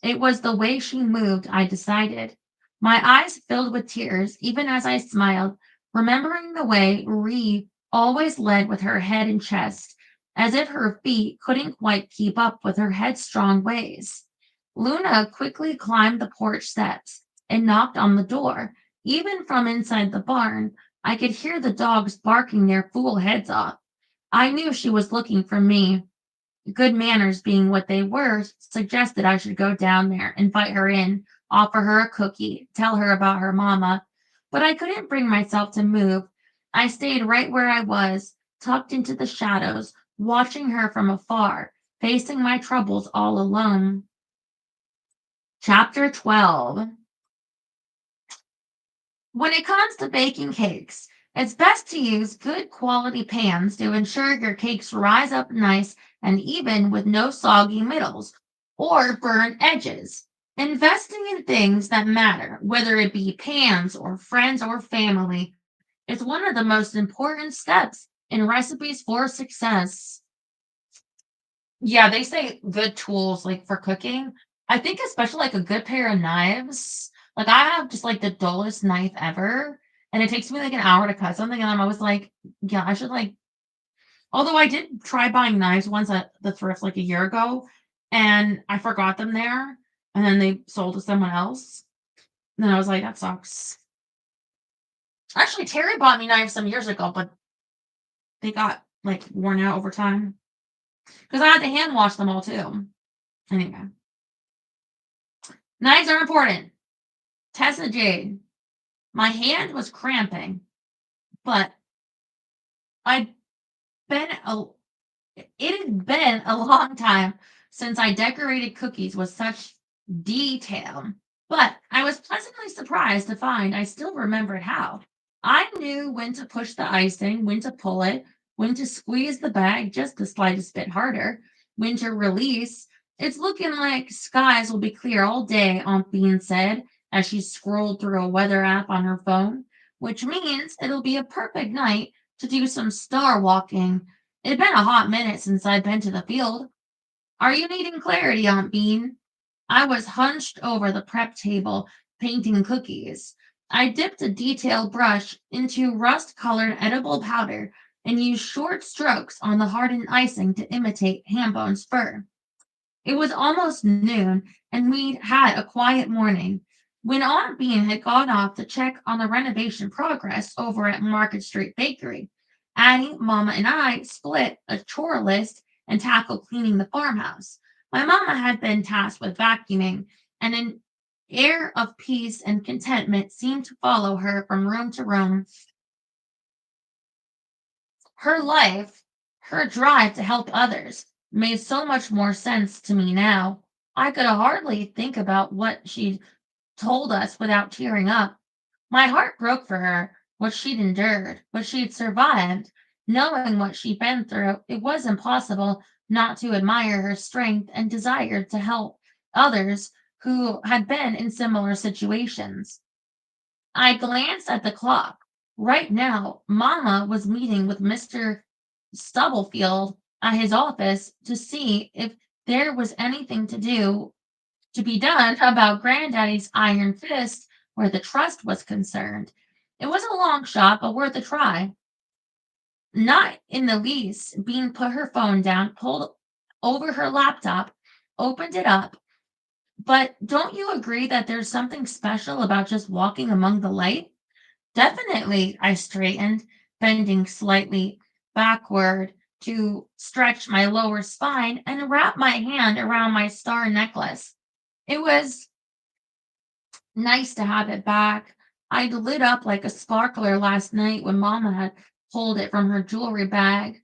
It was the way she moved, I decided. My eyes filled with tears, even as I smiled, remembering the way Ree always led with her head and chest, as if her feet couldn't quite keep up with her headstrong ways. Luna quickly climbed the porch steps and knocked on the door. Even from inside the barn, I could hear the dogs barking their fool heads off. I knew she was looking for me. Good manners being what they were, suggested I should go down there, invite her in, offer her a cookie, tell her about her mama. But I couldn't bring myself to move. I stayed right where I was, tucked into the shadows, watching her from afar, facing my troubles all alone. Chapter 12. When it comes to baking cakes, it's best to use good quality pans to ensure your cakes rise up nice and even with no soggy middles or burnt edges. Investing in things that matter, whether it be pans or friends or family, is one of the most important steps in recipes for success. Yeah, they say good tools like for cooking. I think especially like a good pair of knives. Like I have just like the dullest knife ever, and it takes me like an hour to cut something, and I'm always like, yeah, I should like. Although I did try buying knives once at the thrift like a year ago, and I forgot them there, and then they sold to someone else. And then I was like, that sucks. Actually, Terry bought me knives some years ago, but they got like worn out over time because I had to hand wash them all too. Anyway, knives are important. Tessa Jade. My hand was cramping, but I'd been a it had been a long time since I decorated cookies with such detail, but I was pleasantly surprised to find I still remembered how. I knew when to push the icing, when to pull it, when to squeeze the bag just the slightest bit harder, when to release. It's looking like skies will be clear all day, Aunt Bean said as she scrolled through a weather app on her phone. which means it'll be a perfect night to do some star walking. It'd been a hot minute since I'd been to the field. Are you needing clarity, Aunt Bean? I was hunched over the prep table, painting cookies. I dipped a detailed brush into rust colored edible powder and used short strokes on the hardened icing to imitate Hambone's fur. It was almost noon, and we'd had a quiet morning. When Aunt Bean had gone off to check on the renovation progress over at Market Street Bakery, Addie, Mama, and I split a chore list and tackled cleaning the farmhouse. My mama had been tasked with vacuuming, and an air of peace and contentment seemed to follow her from room to room. Her life, her drive to help others, made so much more sense to me now. I could hardly think about what she'd told us without tearing up. My heart broke for her, what she'd endured, what she'd survived. Knowing what she'd been through, it was impossible not to admire her strength and desire to help others who had been in similar situations. I glanced at the clock. Right now, Mama was meeting with Mr. Stubblefield at his office to see if there was anything to be done about Granddaddy's iron fist where the trust was concerned. It was a long shot, but worth a try. Not in the least, Bean put her phone down, pulled over her laptop, opened it up. But don't you agree that there's something special about just walking among the light? Definitely, I straightened, bending slightly backward to stretch my lower spine and wrap my hand around my star necklace. It was nice to have it back. I'd lit up like a sparkler last night when Mama had pulled it from her jewelry bag.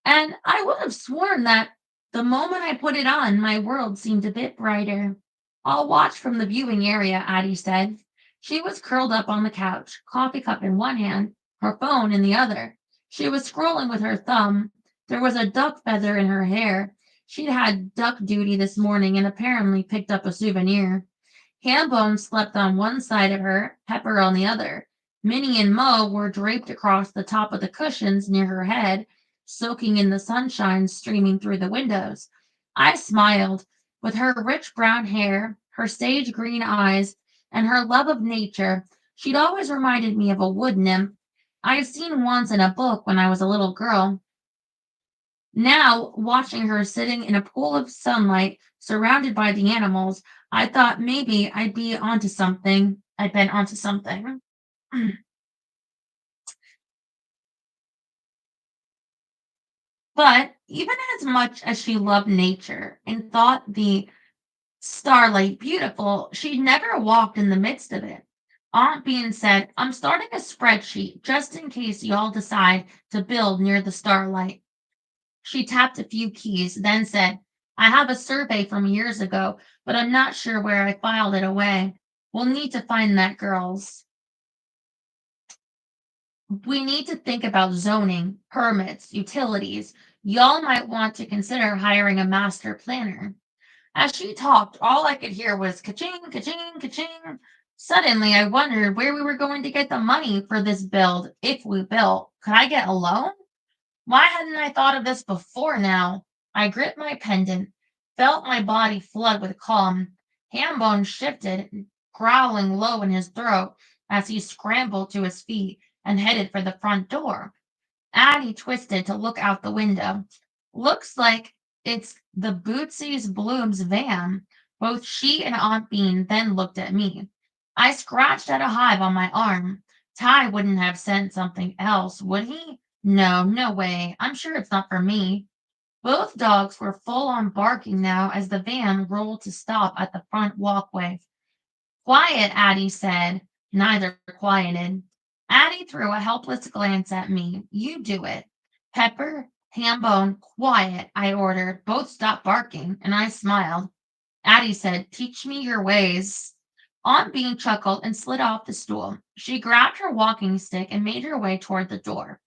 And I would have sworn that the moment I put it on, my world seemed a bit brighter. I'll watch from the viewing area, Addie said. She was curled up on the couch, coffee cup in one hand, her phone in the other. She was scrolling with her thumb. There was a duck feather in her hair. She'd had duck duty this morning and apparently picked up a souvenir. Hambone slept on one side of her, Pepper on the other. Minnie and Mo were draped across the top of the cushions near her head, soaking in the sunshine streaming through the windows. I smiled. With her rich brown hair, her sage green eyes, and her love of nature, she'd always reminded me of a wood nymph I'd seen once in a book when I was a little girl. Now, watching her sitting in a pool of sunlight surrounded by the animals, I thought maybe I'd be onto something. I'd been onto something. But even as much as she loved nature and thought the starlight beautiful, she never walked in the midst of it. Aunt Bean said, I'm starting a spreadsheet just in case y'all decide to build near the starlight. She tapped a few keys, then said, I have a survey from years ago, but I'm not sure where I filed it away. We'll need to find that, girls. We need to think about zoning, permits, utilities. Y'all might want to consider hiring a master planner. As she talked, all I could hear was ka-ching, ka-ching, ka-ching. Suddenly, I wondered where we were going to get the money for this build if we built. Could I get a loan? Why hadn't I thought of this before now? I gripped my pendant, felt my body flood with calm. Hambone shifted, growling low in his throat as he scrambled to his feet and headed for the front door. Addie twisted to look out the window. Looks like it's the Bootsy's Bloom's van. Both she and Aunt Bean then looked at me. I scratched at a hive on my arm. Ty wouldn't have sent something else, would he? No, no way. I'm sure it's not for me. Both dogs were full on barking now as the van rolled to stop at the front walkway. Quiet, Addie said. Neither quieted. Addie threw a helpless glance at me. You do it. Pepper, Hambone, quiet, I ordered. Both stopped barking, and I smiled. Addie said, Teach me your ways. Aunt Bean chuckled and slid off the stool. She grabbed her walking stick and made her way toward the door.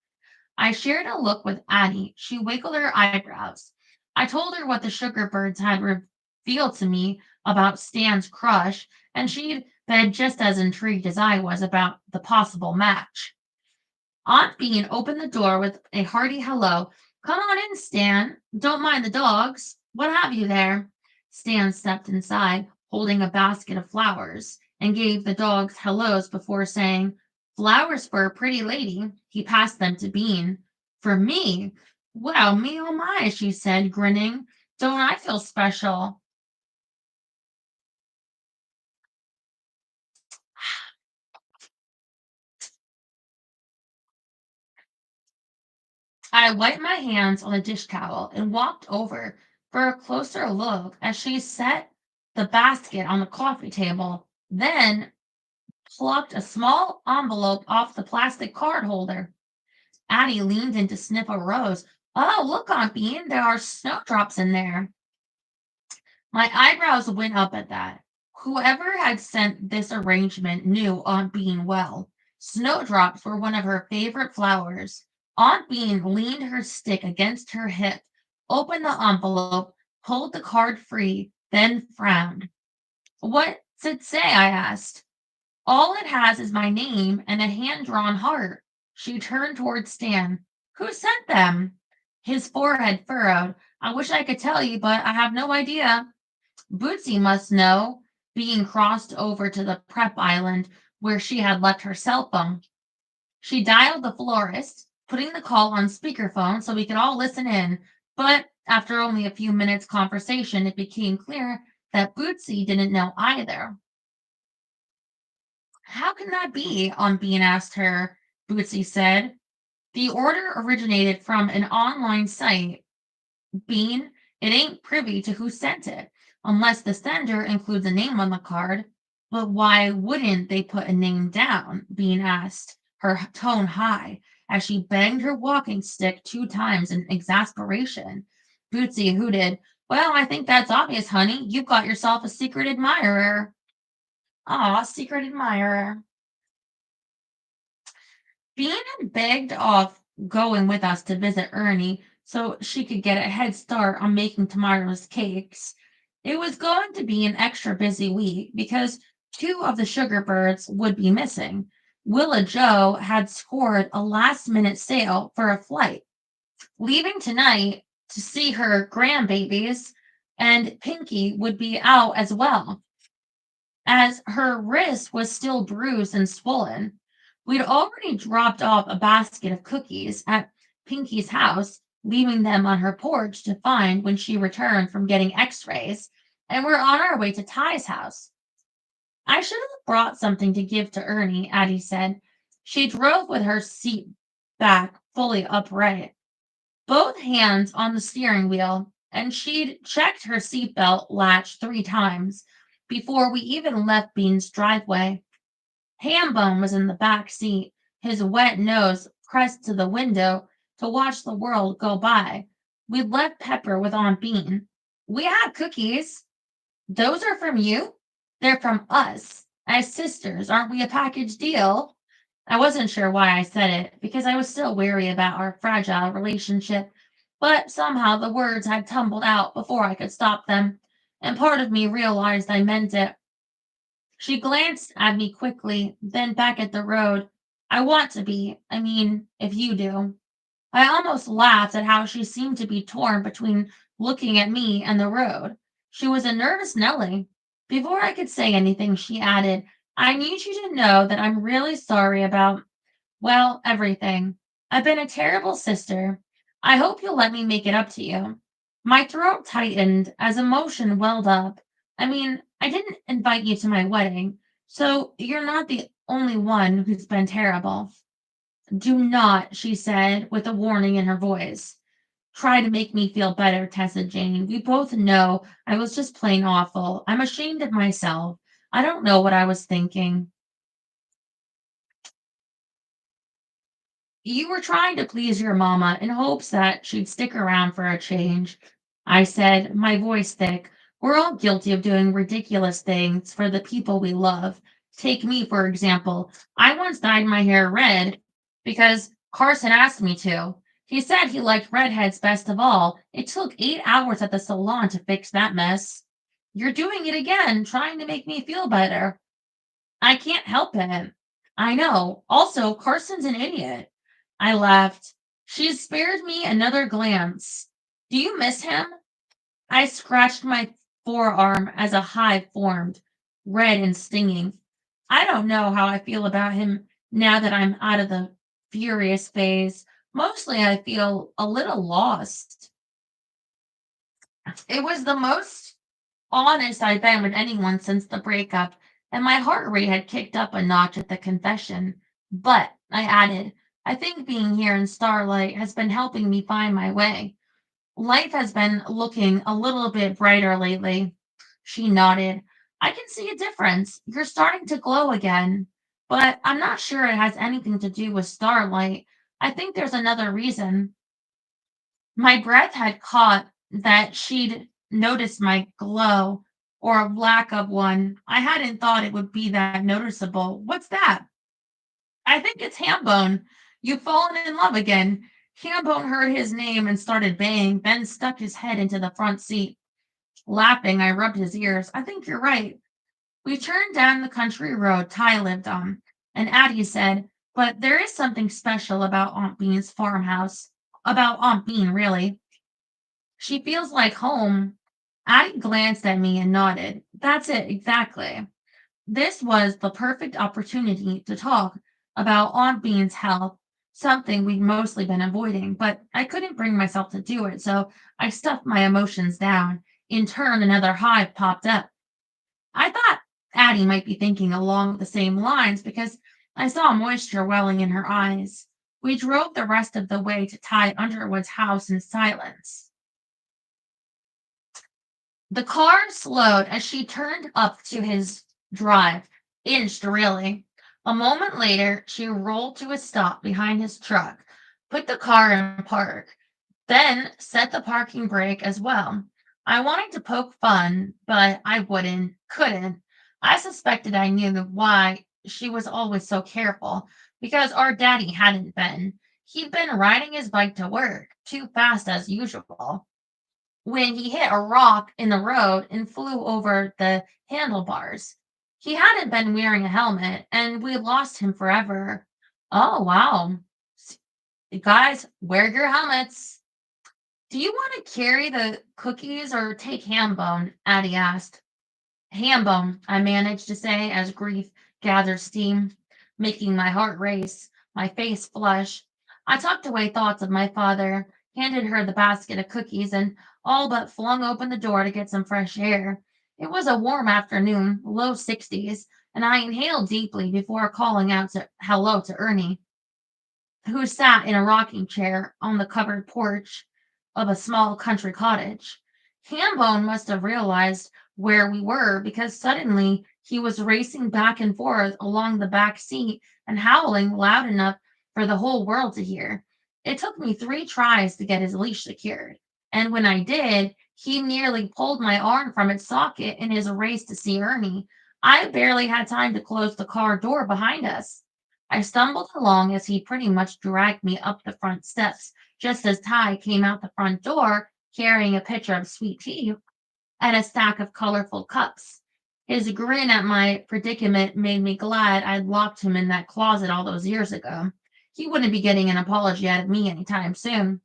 I shared a look with Addie. She wiggled her eyebrows. I told her what the sugar birds had revealed to me about Stan's crush, and she'd but just as intrigued as I was about the possible match. Aunt Bean opened the door with a hearty hello. Come on in, Stan. Don't mind the dogs. What have you there? Stan stepped inside, holding a basket of flowers, and gave the dogs hellos before saying, Flowers for a pretty lady. He passed them to Bean. For me? Well, me oh my, she said, grinning. Don't I feel special? I wiped my hands on the dish towel and walked over for a closer look as she set the basket on the coffee table, then plucked a small envelope off the plastic card holder. Addie leaned in to sniff a rose. Oh, look, Aunt Bean, there are snowdrops in there. My eyebrows went up at that. Whoever had sent this arrangement knew Aunt Bean well. Snowdrops were one of her favorite flowers. Aunt Bean leaned her stick against her hip, opened the envelope, pulled the card free, then frowned. What's it say? I asked. All it has is my name and a hand drawn heart. She turned toward Stan. Who sent them? His forehead furrowed. I wish I could tell you, but I have no idea. Bootsy must know, being crossed over to the prep island where she had left her cell phone. She dialed the florist, putting the call on speakerphone so we could all listen in. But after only a few minutes' conversation, it became clear that Bootsy didn't know either. How can that be? Bean asked her. Bootsy said. The order originated from an online site. Bean, it ain't privy to who sent it, unless the sender includes a name on the card. But why wouldn't they put a name down? Bean asked, her tone high, as she banged her walking stick 2 times in exasperation. Bootsy hooted, Well, I think that's obvious, honey. You've got yourself a secret admirer. Aw, secret admirer. Bean had begged off going with us to visit Ernie so she could get a head start on making tomorrow's cakes. It was going to be an extra busy week because 2 of the sugar birds would be missing. Willa Joe had scored a last minute sale for a flight, leaving tonight to see her grandbabies, and Pinky would be out as well as her wrist was still bruised and swollen. We'd already dropped off a basket of cookies at Pinky's house, leaving them on her porch to find when she returned from getting x rays, and we're on our way to Ty's house. I should have brought something to give to Ernie, Addie said. She drove with her seat back fully upright, both hands on the steering wheel, and she'd checked her seatbelt latch 3 times before we even left Bean's driveway. Hambone was in the back seat, his wet nose pressed to the window to watch the world go by. We'd left Pepper with Aunt Bean. We had cookies. Those are from you? They're from us. As sisters, aren't we a package deal? I wasn't sure why I said it, because I was still wary about our fragile relationship, but somehow the words had tumbled out before I could stop them, and part of me realized I meant it. She glanced at me quickly, then back at the road. I want to be. I mean, if you do. I almost laughed at how she seemed to be torn between looking at me and the road. She was a nervous Nellie. Before I could say anything, she added, I need you to know that I'm really sorry about, well, everything. I've been a terrible sister. I hope you'll let me make it up to you. My throat tightened as emotion welled up. I mean, I didn't invite you to my wedding, so you're not the only one who's been terrible. Do not, she said, with a warning in her voice. Try to make me feel better, Tessa Jane. We both know I was just plain awful. I'm ashamed of myself. I don't know what I was thinking. You were trying to please your mama in hopes that she'd stick around for a change. I said, my voice thick. We're all guilty of doing ridiculous things for the people we love. Take me, for example. I once dyed my hair red because Carson asked me to. He said he liked redheads best of all. It took 8 hours at the salon to fix that mess. You're doing it again, trying to make me feel better. I can't help it. I know. Also, Carson's an idiot. I laughed. She's spared me another glance. Do you miss him? I scratched my forearm as a hive formed, red and stinging. I don't know how I feel about him now that I'm out of the furious phase. Mostly, I feel a little lost. It was the most honest I'd been with anyone since the breakup, and my heart rate had kicked up a notch at the confession. But, I added, I think being here in Starlight has been helping me find my way. Life has been looking a little bit brighter lately. She nodded. I can see a difference. You're starting to glow again. But I'm not sure it has anything to do with Starlight. I think there's another reason. My breath had caught that she'd noticed my glow or lack of one. I hadn't thought it would be that noticeable. What's that? I think it's Hambone. You've fallen in love again. Hambone heard his name and started baying, then stuck his head into the front seat. Laughing, I rubbed his ears. I think you're right. We turned down the country road Ty lived on, and Addie said, but there is something special about Aunt Bean's farmhouse. About Aunt Bean, really. She feels like home. Addie glanced at me and nodded. That's it, exactly. This was the perfect opportunity to talk about Aunt Bean's health, something we'd mostly been avoiding, but I couldn't bring myself to do it, so I stuffed my emotions down. In turn, another hive popped up. I thought Addie might be thinking along the same lines because I saw moisture welling in her eyes. We drove the rest of the way to Ty Underwood's house in silence. The car slowed as she turned up to his drive, inched really. A moment later, she rolled to a stop behind his truck, put the car in park, then set the parking brake as well. I wanted to poke fun, but I couldn't. I suspected I knew why she was always so careful, because our daddy hadn't been. He'd been riding his bike to work, too fast as usual when he hit a rock in the road and flew over the handlebars. He hadn't been wearing a helmet, and we lost him forever. Oh, wow. Guys, wear your helmets. Do you want to carry the cookies or take Hambone? Addie asked. Hambone, I managed to say as grief gathered steam, making my heart race, my face flush. I tucked away thoughts of my father, handed her the basket of cookies, and all but flung open the door to get some fresh air. It was a warm afternoon, low 60s, and I inhaled deeply before calling out to hello to Ernie, who sat in a rocking chair on the covered porch of a small country cottage. Hambone must have realized where we were because suddenly he was racing back and forth along the back seat and howling loud enough for the whole world to hear. It took me 3 tries to get his leash secured, and when I did, he nearly pulled my arm from its socket in his race to see Ernie. I barely had time to close the car door behind us. I stumbled along as he pretty much dragged me up the front steps just as Ty came out the front door carrying a pitcher of sweet tea and a stack of colorful cups. His grin at my predicament made me glad I'd locked him in that closet all those years ago. He wouldn't be getting an apology out of me anytime soon.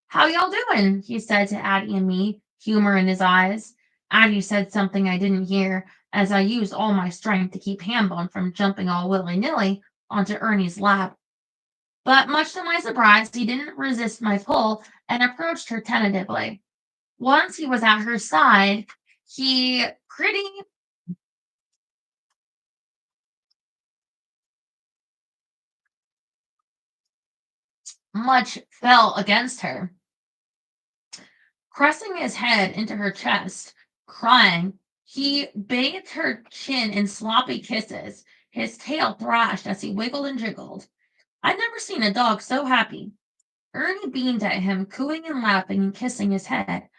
How y'all doing? He said to Addie and me, humor in his eyes. Addie said something I didn't hear as I used all my strength to keep Hambone from jumping all willy-nilly onto Ernie's lap. But much to my surprise, he didn't resist my pull and approached her tentatively. Once he was at her side, he pretty much fell against her, pressing his head into her chest, crying. He bathed her chin in sloppy kisses. His tail thrashed as he wiggled and jiggled. I'd never seen a dog so happy. Ernie beamed at him, cooing and laughing and kissing his head.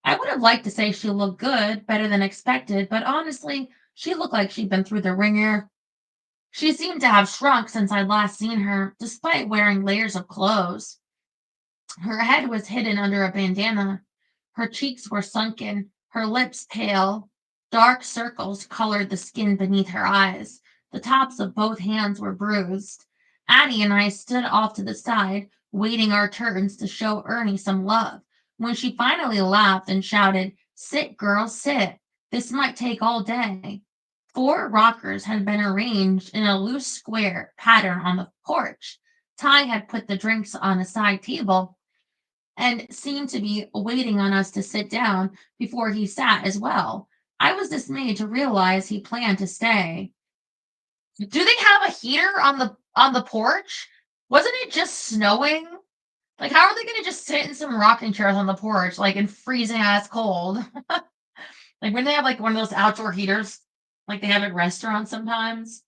I would have liked to say she looked good, better than expected, but honestly, she looked like she'd been through the ringer. She seemed to have shrunk since I'd last seen her, despite wearing layers of clothes. Her head was hidden under a bandana. Her cheeks were sunken, her lips pale. Dark circles colored the skin beneath her eyes. The tops of both hands were bruised. Addie and I stood off to the side, waiting our turns to show Ernie some love. When she finally laughed and shouted, "Sit, girl, sit. This might take all day." Four rockers had been arranged in a loose square pattern on the porch. Ty had put the drinks on a side table and seemed to be waiting on us to sit down before he sat as well. I was dismayed to realize he planned to stay. Do they have a heater on the porch? Wasn't it just snowing? Like, how are they gonna just sit in some rocking chairs on the porch, like in freezing ass cold? Like when they have like one of those outdoor heaters, like they have at restaurants sometimes.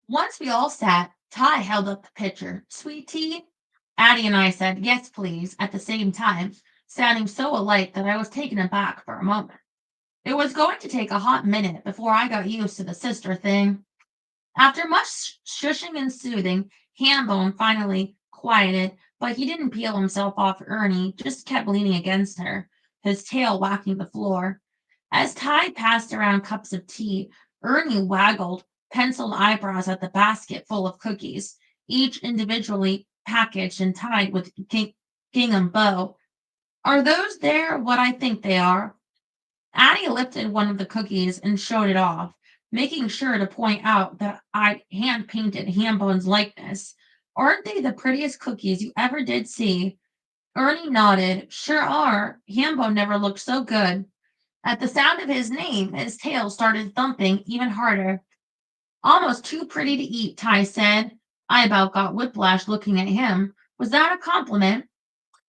Once we all sat, Ty held up the pitcher. "Sweet tea?" Addie and I said, "Yes, please," at the same time, sounding so alike that I was taken aback for a moment. It was going to take a hot minute before I got used to the sister thing. After much shushing and soothing, Hambone finally quieted, but he didn't peel himself off Ernie, just kept leaning against her, his tail whacking the floor. As Ty passed around cups of tea, Ernie waggled penciled eyebrows at the basket full of cookies, each individually packaged and tied with gingham bow. "Are those there what I think they are?" Addie lifted one of the cookies and showed it off, making sure to point out that I'd hand painted Hambone's likeness. "Aren't they the prettiest cookies you ever did see?" Ernie nodded. "Sure are. Hambone never looked so good." At the sound of his name, his tail started thumping even harder. "Almost too pretty to eat," Ty said. I about got whiplash looking at him. Was that a compliment?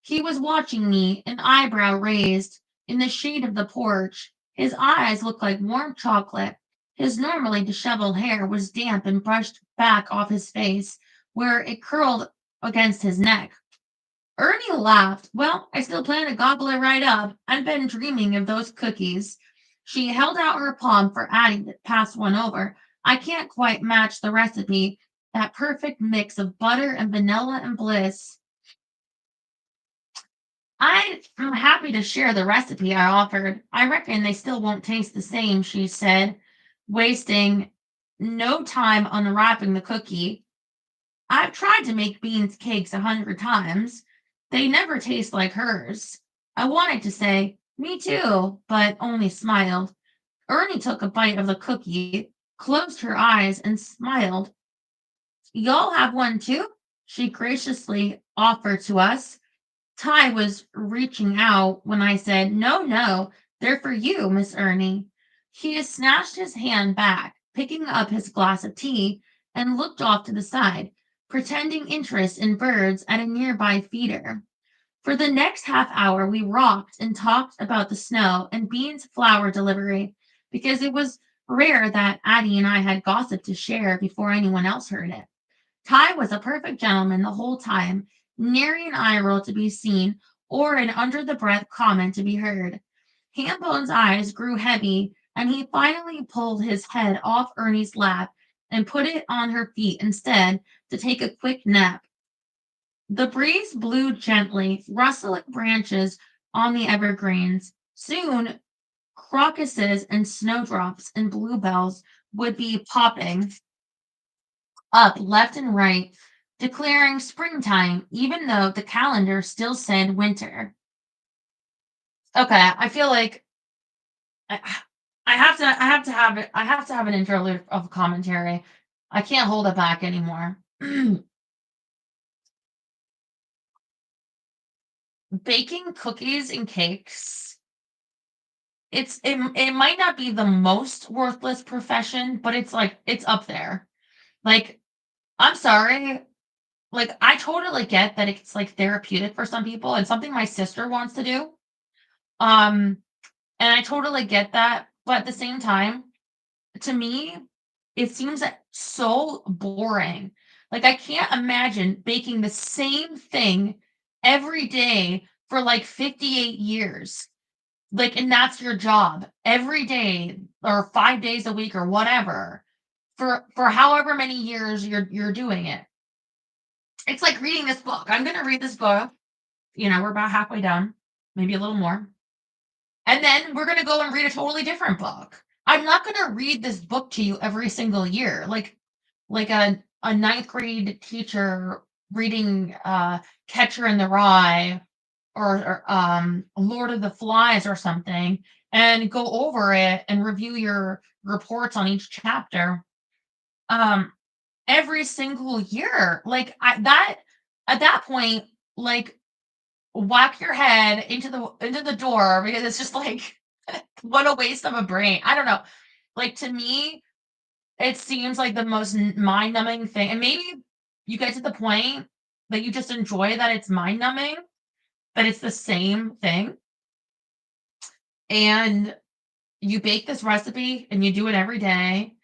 He was watching me, an eyebrow raised, in the shade of the porch. His eyes looked like warm chocolate. His normally disheveled hair was damp and brushed back off his face, where it curled against his neck. Ernie laughed. "Well, I still plan to gobble it right up. I've been dreaming of those cookies." She held out her palm for Addie to pass one over. "I can't quite match the recipe, that perfect mix of butter and vanilla and bliss." "I'm happy to share the recipe," I offered. "I reckon they still won't taste the same," she said, wasting no time unwrapping the cookie. "I've tried to make beans cakes 100 times. They never taste like hers." I wanted to say, "Me too," but only smiled. Ernie took a bite of the cookie, closed her eyes, and smiled. "Y'all have one too?" she graciously offered to us. Ty was reaching out when I said, "No, no, they're for you, Miss Ernie." He snatched his hand back, picking up his glass of tea, and looked off to the side, pretending interest in birds at a nearby feeder. For the next half hour, we rocked and talked about the snow and Bean's flower delivery, because it was rare that Addie and I had gossip to share before anyone else heard it. Ty was a perfect gentleman the whole time, nary an eye roll to be seen, or an under the breath comment to be heard. Hambone's eyes grew heavy, and he finally pulled his head off Ernie's lap and put it on her feet instead to take a quick nap. The breeze blew gently, rustling branches on the evergreens. Soon, crocuses and snowdrops and bluebells would be popping up left and right, declaring springtime, even though the calendar still said winter. Okay, I feel like I, I have to have an interlude of commentary. I can't hold it back anymore. Baking cookies and cakes. It might not be the most worthless profession, but it's like it's up there. Like, I'm sorry, like I totally get that it's like therapeutic for some people and something my sister wants to do. Um, and I totally get that, but at the same time, to me, it seems so boring. Like I can't imagine baking the same thing every day for like 58 years. Like, and that's your job every day or 5 days a week or whatever. for however many years you're doing it. It's like reading this book. I'm gonna read this book. We're about halfway done, maybe a little more. And then we're gonna go and read a totally different book. I'm not gonna read this book to you every single year, like a ninth grade teacher reading Catcher in the Rye or Lord of the Flies or something, and go over it and review your reports on each chapter. Um, every single year. Like that at that point, like whack your head into the door because it's just like what a waste of a brain. I don't know. Like to me, it seems like the most mind-numbing thing. And maybe you get to the point that you just enjoy that it's mind-numbing, that it's the same thing. And you bake this recipe and you do it every day.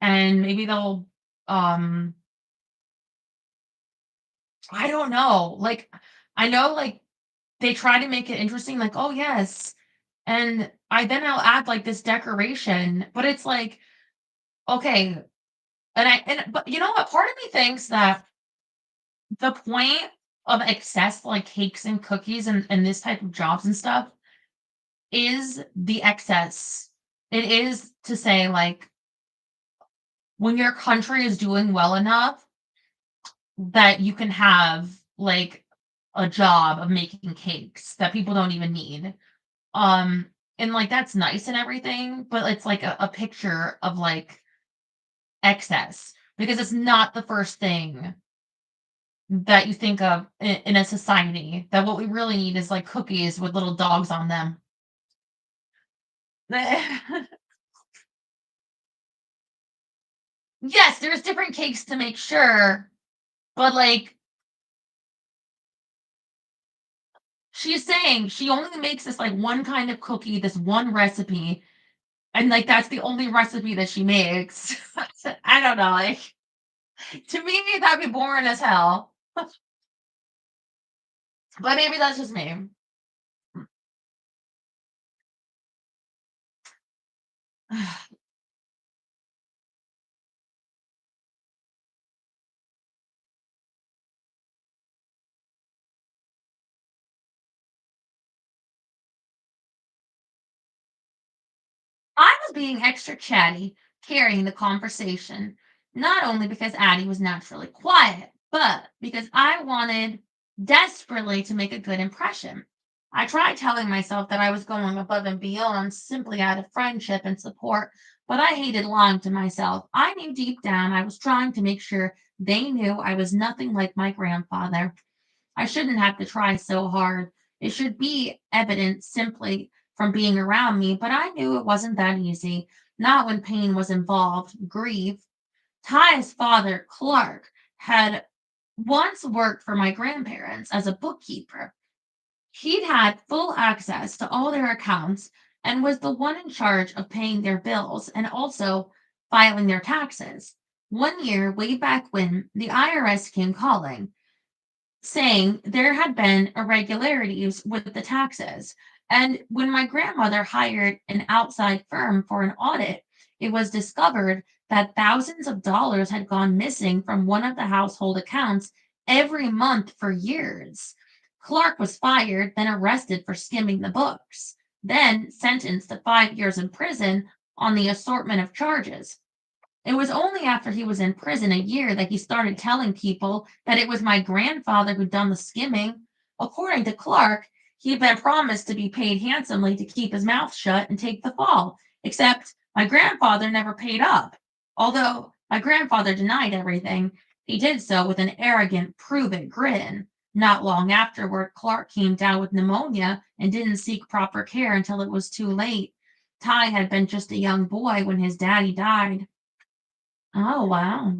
And maybe they'll um I don't know. Like I know like they try to make it interesting, like, oh yes. And I'll add like this decoration, but it's like, okay, but you know what? Part of me thinks that the point of excess like cakes and cookies and this type of jobs and stuff is the excess. It is to say, like, when your country is doing well enough that you can have like a job of making cakes that people don't even need. Um, and like that's nice and everything, but it's like a picture of like excess because it's not the first thing that you think of in a society. That what we really need is like cookies with little dogs on them. Yes, there's different cakes to make sure, but like she's saying she only makes this like one kind of cookie, this one recipe, and like that's the only recipe that she makes. I don't know, like to me that'd be boring as hell. But maybe that's just me. I was being extra chatty, carrying the conversation, not only because Addie was naturally quiet, but because I wanted desperately to make a good impression. I tried telling myself that I was going above and beyond simply out of friendship and support, but I hated lying to myself. I knew deep down I was trying to make sure they knew I was nothing like my grandfather. I shouldn't have to try so hard. It should be evident simply from being around me, but I knew it wasn't that easy, not when pain was involved, grief. Ty's father, Clark, had once worked for my grandparents as a bookkeeper. He'd had full access to all their accounts and was the one in charge of paying their bills and also filing their taxes. One year, way back when, the IRS came calling saying there had been irregularities with the taxes. And when my grandmother hired an outside firm for an audit, it was discovered that thousands of dollars had gone missing from one of the household accounts every month for years. Clark was fired, then arrested for skimming the books, then sentenced to 5 years in prison on the assortment of charges. It was only after he was in prison a year that he started telling people that it was my grandfather who'd done the skimming. According to Clark, he'd been promised to be paid handsomely to keep his mouth shut and take the fall, except my grandfather never paid up. Although my grandfather denied everything, he did so with an arrogant, prove it grin. Not long afterward, Clark came down with pneumonia and didn't seek proper care until it was too late. Ty had been just a young boy when his daddy died. Oh, wow.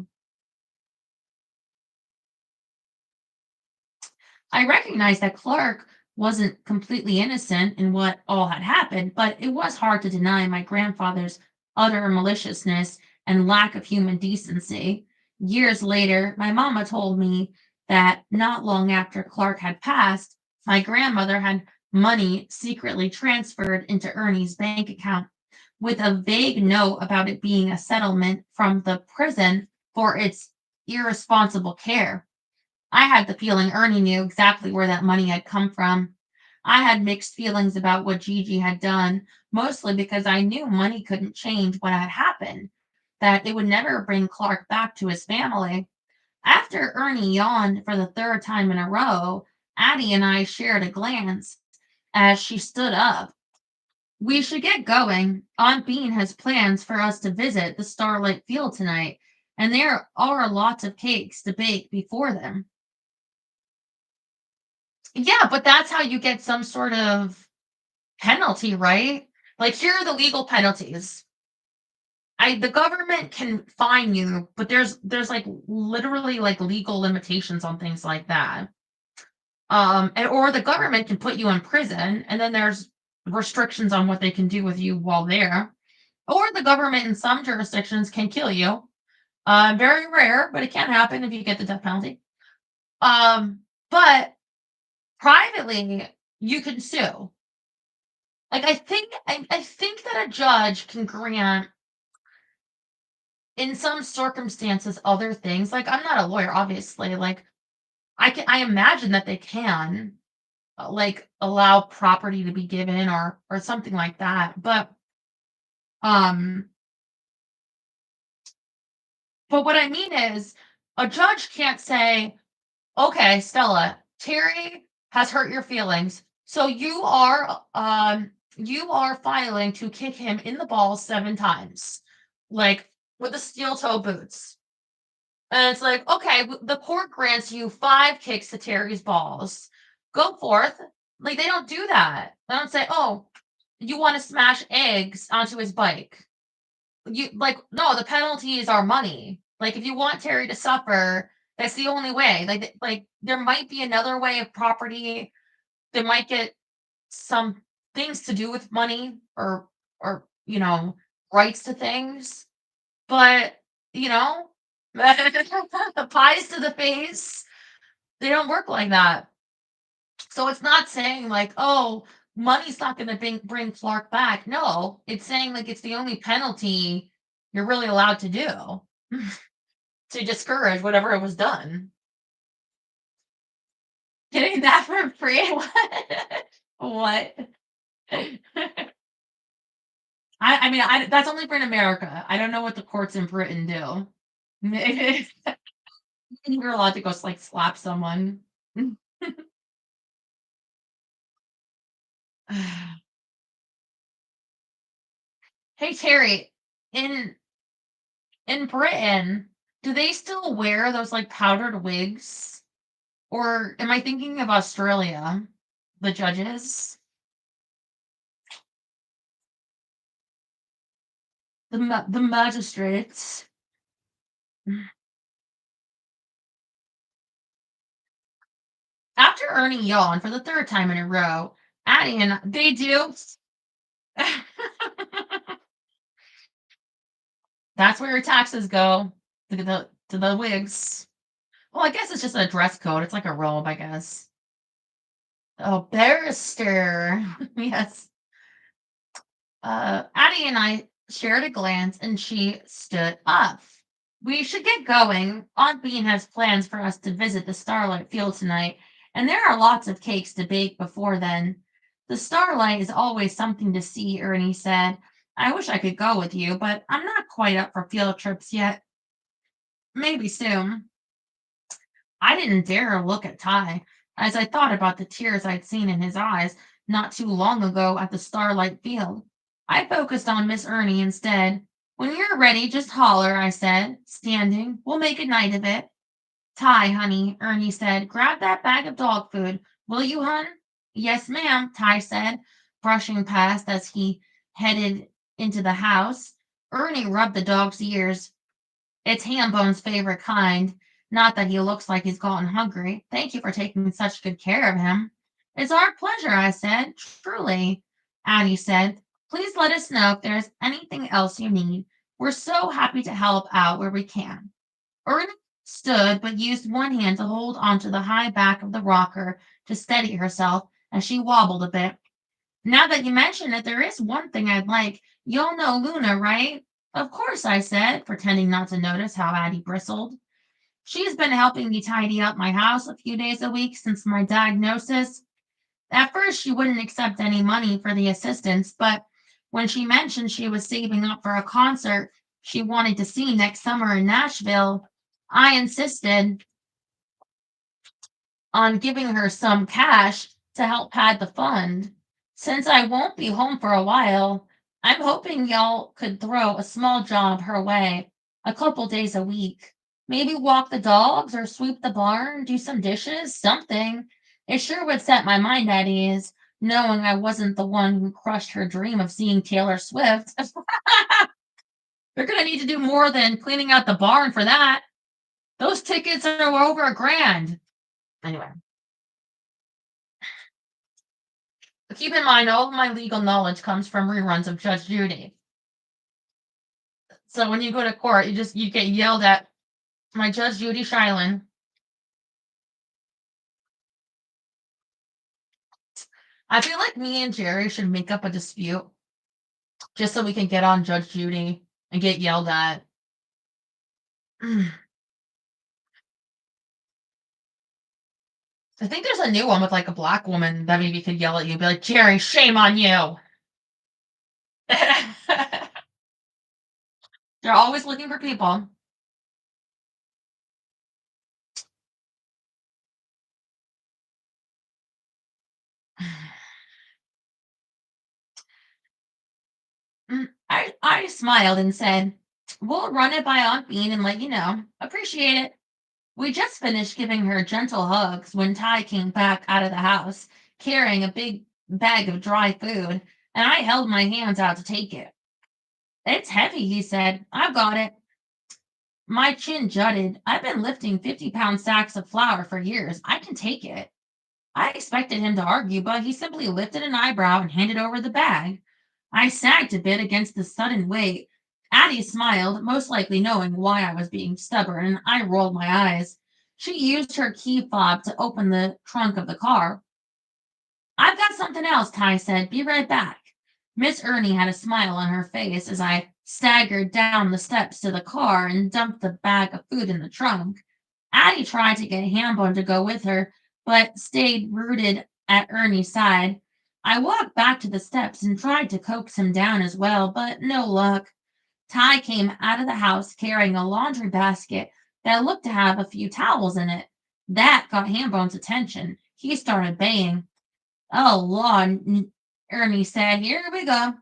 I recognized that Clark wasn't completely innocent in what all had happened, but it was hard to deny my grandfather's utter maliciousness and lack of human decency. Years later, my mama told me that not long after Clark had passed, my grandmother had money secretly transferred into Ernie's bank account. with a vague note about it being a settlement from the prison for its irresponsible care. I had the feeling Ernie knew exactly where that money had come from. I had mixed feelings about what Gigi had done, mostly because I knew money couldn't change what had happened, that it would never bring Clark back to his family. After Ernie yawned for the third time in a row, Addie and I shared a glance as she stood up. We should get going. Aunt Bean has plans for us to visit the Starlight Field tonight, and there are lots of cakes to bake before then. Yeah, but that's how you get some sort of penalty, right? Like here are the legal penalties. The government can fine you, but there's like literally like legal limitations on things like that. Or the government can put you in prison, and then there's restrictions on what they can do with you while there. Or the government in some jurisdictions can kill you. Very rare, but it can happen if you get the death penalty. But privately, you can sue. Like I think that a judge can grant in some circumstances other things. Like I'm not a lawyer, obviously. Like I imagine that they can like allow property to be given or something like that. Um but what I mean is a judge can't say, okay, Stella, Terry has hurt your feelings. So you are filing to kick him in the balls 7 times. Like with the steel toe boots. And it's like, okay, the court grants you 5 kicks to Terry's balls. Go forth. Like they don't do that. They don't say, oh, you want to smash eggs onto his bike. You like no, the penalties are money. Like if you want Terry to suffer, that's the only way. Like there might be another way of property. They might get some things to do with money or rights to things. But you know, the pies to the face, they don't work like that. So it's not saying like, oh, money's not going to bring Clark back. No, it's saying like it's the only penalty you're really allowed to do to discourage whatever it was done. Getting that for free? What? I mean, that's only for in America. I don't know what the courts in Britain do. You're allowed to go like slap someone. Hey Terry, in in Britain, do they still wear those like powdered wigs? Or am I thinking of Australia? The judges, the magistrates. After Ernie yawned for the third time in a row, Addie and they do. That's where your taxes go to the wigs. Well, I guess it's just a dress code. It's like a robe, I guess. Oh, barrister. Yes. Addie and I shared a glance, and she stood up. We should get going. Aunt Bean has plans for us to visit the Starlight Field tonight, and there are lots of cakes to bake before then. The starlight is always something to see, Ernie said. I wish I could go with you, but I'm not quite up for field trips yet. Maybe soon. I didn't dare look at Ty as I thought about the tears I'd seen in his eyes not too long ago at the Starlight Field. I focused on Miss Ernie instead. When you're ready, just holler, I said, standing. We'll make a night of it. Ty, honey, Ernie said, grab that bag of dog food. Will you, hun? Yes, ma'am, Ty said, brushing past as he headed into the house. Ernie rubbed the dog's ears. It's Hambone's favorite kind. Not that he looks like he's gotten hungry. Thank you for taking such good care of him. It's our pleasure, I said. Truly, Addie said. Please let us know if there's anything else you need. We're so happy to help out where we can. Ernie stood, but used one hand to hold onto the high back of the rocker to steady herself as she wobbled a bit. Now that you mention it, there is one thing I'd like. You'll know Luna, right? Of course, I said, pretending not to notice how Addie bristled. She's been helping me tidy up my house a few days a week since my diagnosis. At first, she wouldn't accept any money for the assistance, but when she mentioned she was saving up for a concert she wanted to see next summer in Nashville, I insisted on giving her some cash to help pad the fund. Since I won't be home for a while, I'm hoping y'all could throw a small job her way a couple days a week. Maybe walk the dogs or sweep the barn, do some dishes, something. It sure would set my mind at ease, knowing I wasn't the one who crushed her dream of seeing Taylor Swift. They're going to need to do more than cleaning out the barn for that. Those tickets are over $1,000. Anyway, keep in mind, all of my legal knowledge comes from reruns of Judge Judy. So when you go to court, you get yelled at. My Judge Judy Shylin. I feel like me and Jerry should make up a dispute just so we can get on Judge Judy and get yelled at. I think there's a new one with like a black woman that maybe could yell at you, be like, Jerry, shame on you. They're always looking for people. I smiled and said, we'll run it by Aunt Bean and let you know. Appreciate it. We just finished giving her gentle hugs when Ty came back out of the house, carrying a big bag of dry food, and I held my hands out to take it. It's heavy, he said. I've got it. My chin jutted. I've been lifting 50-pound sacks of flour for years. I can take it. I expected him to argue, but he simply lifted an eyebrow and handed over the bag. I sagged a bit against the sudden weight. Addie smiled, most likely knowing why I was being stubborn, and I rolled my eyes. She used her key fob to open the trunk of the car. I've got something else, Ty said. Be right back. Miss Ernie had a smile on her face as I staggered down the steps to the car and dumped the bag of food in the trunk. Addie tried to get Hambone to go with her, but stayed rooted at Ernie's side. I walked back to the steps and tried to coax him down as well, but no luck. Ty came out of the house carrying a laundry basket that looked to have a few towels in it. That got Hambone's attention. He started baying. Oh, Lord, Ernie said. Here we go.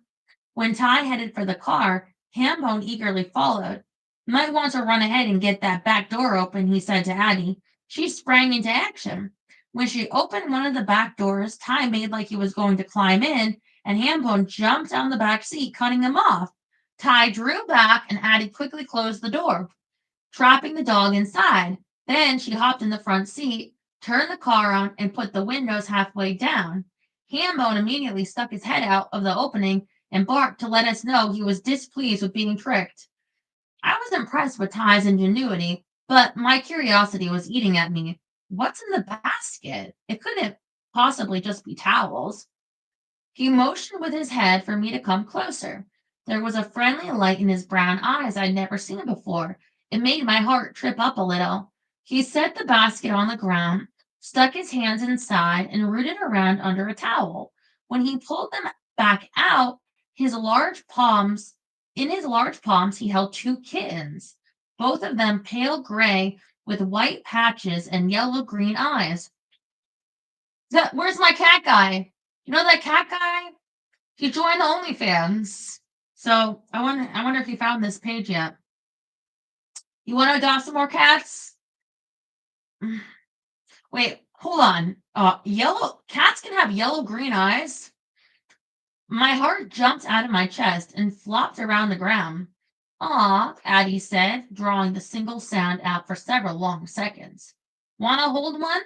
When Ty headed for the car, Hambone eagerly followed. Might want to run ahead and get that back door open, he said to Addie. She sprang into action. When she opened one of the back doors, Ty made like he was going to climb in, and Hambone jumped down the back seat, cutting him off. Ty drew back, and Addie quickly closed the door, trapping the dog inside. Then she hopped in the front seat, turned the car on, and put the windows halfway down. Hambone immediately stuck his head out of the opening and barked to let us know he was displeased with being tricked. I was impressed with Ty's ingenuity, but my curiosity was eating at me. What's in the basket? It couldn't possibly just be towels. He motioned with his head for me to come closer. There was a friendly light in his brown eyes I'd never seen before. It made my heart trip up a little. He set the basket on the ground, stuck his hands inside, and rooted around under a towel. When he pulled them back out, his large palms, in his large palms, he held two kittens, both of them pale gray with white patches and yellow-green eyes. Where's my cat guy? You know that cat guy? He joined the OnlyFans. So I wonder if he found this page yet. You want to adopt some more cats? Wait, hold on. Yellow cats can have yellow green eyes. My heart jumped out of my chest and flopped around the ground. Aw, Addie said, drawing the single sound out for several long seconds. Wanna hold one?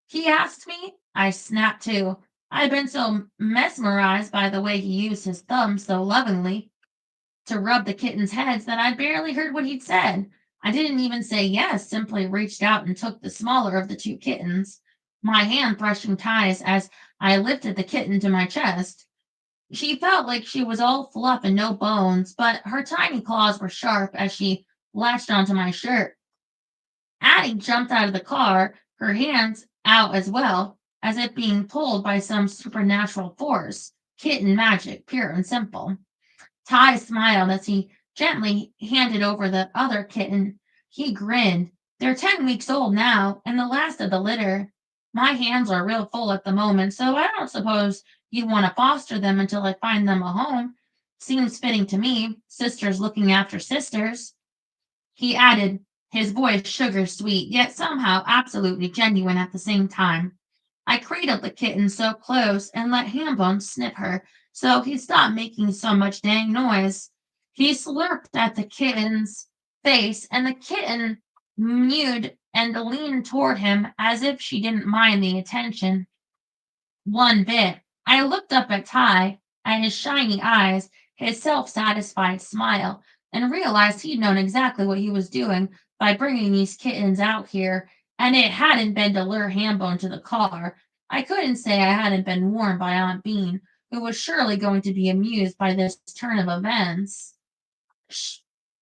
He asked me. I snapped to. I'd been so mesmerized by the way he used his thumb so lovingly to rub the kittens' heads that I barely heard what he'd said. I didn't even say yes, simply reached out and took the smaller of the two kittens. my hand brushing ties as I lifted the kitten to my chest. She felt like she was all fluff and no bones, but her tiny claws were sharp as she latched onto my shirt. Addie jumped out of the car, her hands out as well, as if being pulled by some supernatural force. Kitten magic, pure and simple. Ty smiled as he gently handed over the other kitten. He grinned. They're 10 weeks old now, and the last of the litter. My hands are real full at the moment, so I don't suppose you'd want to foster them until I find them a home. Seems fitting to me, sisters looking after sisters. He added, his voice sugar sweet, yet somehow absolutely genuine at the same time. I cradled the kitten so close and let Hambone snip her, so he stopped making so much dang noise. He slurped at the kitten's face, and the kitten mewed and leaned toward him as if she didn't mind the attention one bit. I looked up at Ty, at his shiny eyes, his self satisfied smile, and realized he'd known exactly what he was doing by bringing these kittens out here, and it hadn't been to lure Hambone to the car. I couldn't say I hadn't been warned by Aunt Bean, who was surely going to be amused by this turn of events. Shh.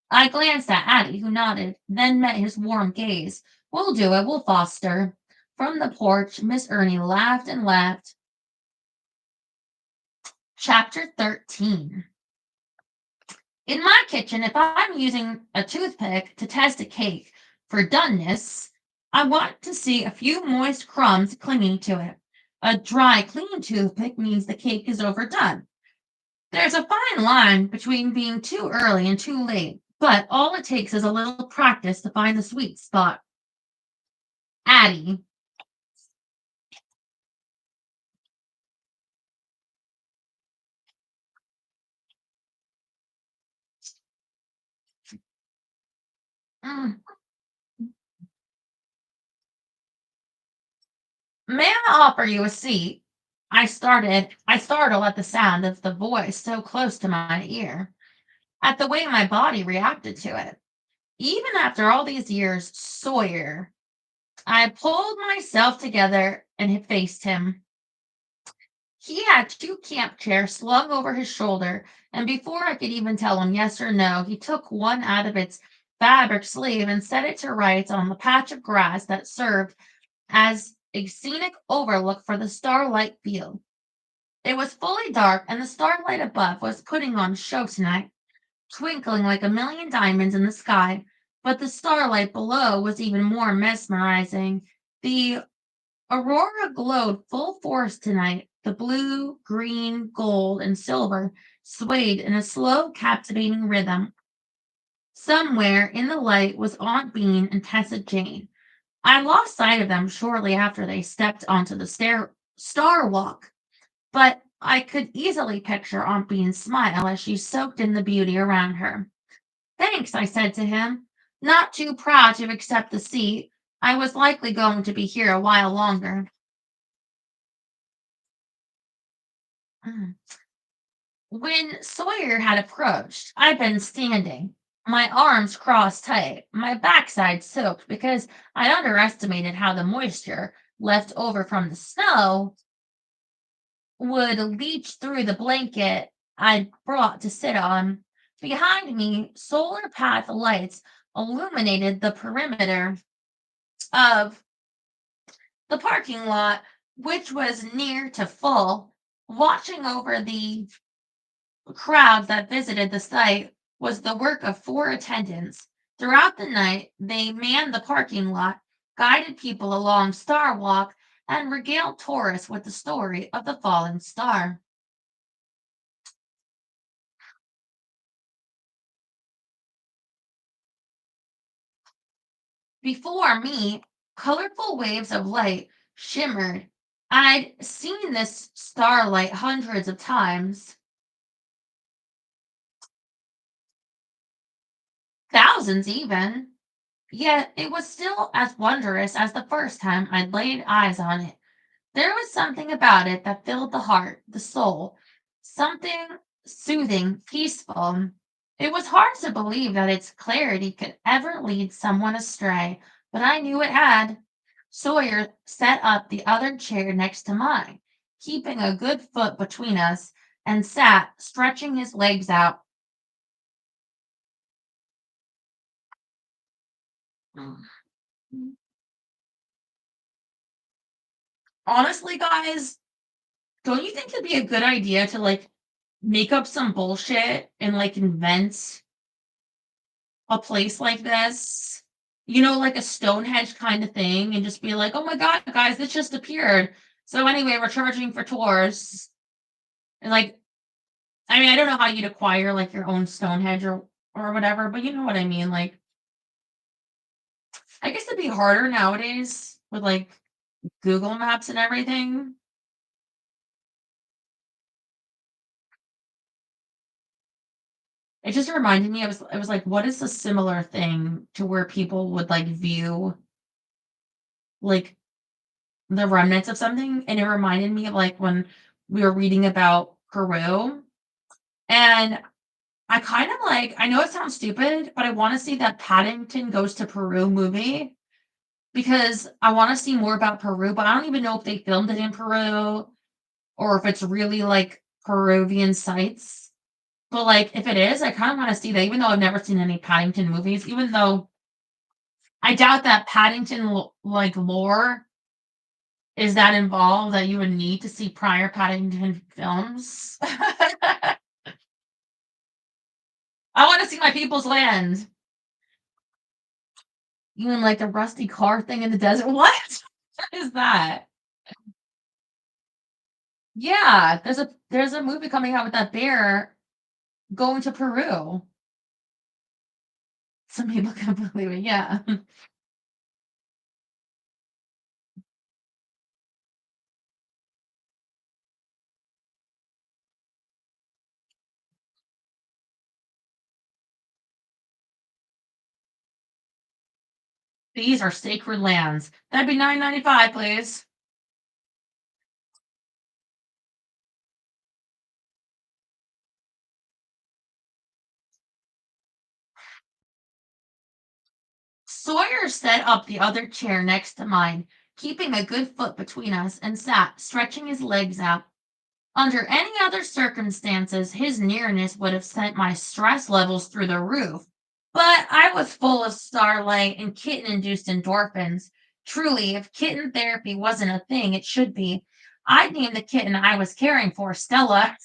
I glanced at Addie, who nodded, then met his warm gaze. We'll do it, we'll foster. From the porch, Miss Ernie laughed and laughed. Chapter 13. In my kitchen, if I'm using a toothpick to test a cake for doneness, I want to see a few moist crumbs clinging to it. A dry, clean toothpick means the cake is overdone. There's a fine line between being too early and too late, but all it takes is a little practice to find the sweet spot. Addie. Mm. May I offer you a seat? I startled at the sound of the voice so close to my ear, at the way my body reacted to it. Even after all these years, Sawyer, I pulled myself together and faced him. He had two camp chairs slung over his shoulder, and before I could even tell him yes or no, he took one out of its fabric sleeve and set it to rights on the patch of grass that served as a scenic overlook for the starlight field. It was fully dark, and the starlight above was putting on a show tonight, twinkling like a million diamonds in the sky, but the starlight below was even more mesmerizing. The aurora glowed full force tonight. The blue, green, gold, and silver swayed in a slow, captivating rhythm. Somewhere in the light was Aunt Bean and Tessa Jane. I lost sight of them shortly after they stepped onto the star walk, but I could easily picture Aunt Bean's smile as she soaked in the beauty around her. Thanks, I said to him, not too proud to accept the seat. I was likely going to be here a while longer. Mm. When Sawyer had approached, I'd been standing, my arms crossed tight, my backside soaked because I underestimated how the moisture left over from the snow would leach through the blanket I'd brought to sit on. Behind me, solar path lights illuminated the perimeter of the parking lot, which was near to full. Watching over the crowds that visited the site was the work of four attendants. Throughout the night, they manned the parking lot, guided people along Star Walk, and regaled tourists with the story of the fallen star. Before me, colorful waves of light shimmered. I'd seen this starlight hundreds of times, thousands even, yet it was still as wondrous as the first time I'd laid eyes on it. There was something about it that filled the heart, the soul, something soothing, peaceful. It was hard to believe that its clarity could ever lead someone astray, but I knew it had. Sawyer set up the other chair next to mine, keeping a good foot between us, and sat stretching his legs out. Honestly, guys, don't you think it'd be a good idea to like make up some bullshit and like invent a place like this? Like a Stonehenge kind of thing, and just be like, oh my God, guys, this just appeared. So anyway, we're charging for tours. And like, I mean, I don't know how you'd acquire like your own Stonehenge or whatever, but you know what I mean. Like, I guess it'd be harder nowadays with like Google Maps and everything. It just reminded me, I was like, what is a similar thing to where people would like view like the remnants of something? And it reminded me of like when we were reading about Peru. And I kind of like, I know it sounds stupid, but I want to see that Paddington Goes to Peru movie because I want to see more about Peru, but I don't even know if they filmed it in Peru or if it's really like Peruvian sites. But like if it is, I kind of want to see that, even though I've never seen any Paddington movies, even though I doubt that Paddington like lore is that involved that you would need to see prior Paddington films. I want to see my people's land. Even like the rusty car thing in the desert. What? What is that? Yeah, there's a movie coming out with that bear going to Peru. Some people can't believe it. Yeah. These are sacred lands. That'd be 9.95, please. Sawyer set up the other chair next to mine, keeping a good foot between us, and sat stretching his legs out. Under any other circumstances, his nearness would have sent my stress levels through the roof. But I was full of starlight and kitten induced endorphins. Truly, if kitten therapy wasn't a thing, it should be. I'd name the kitten I was caring for Stella.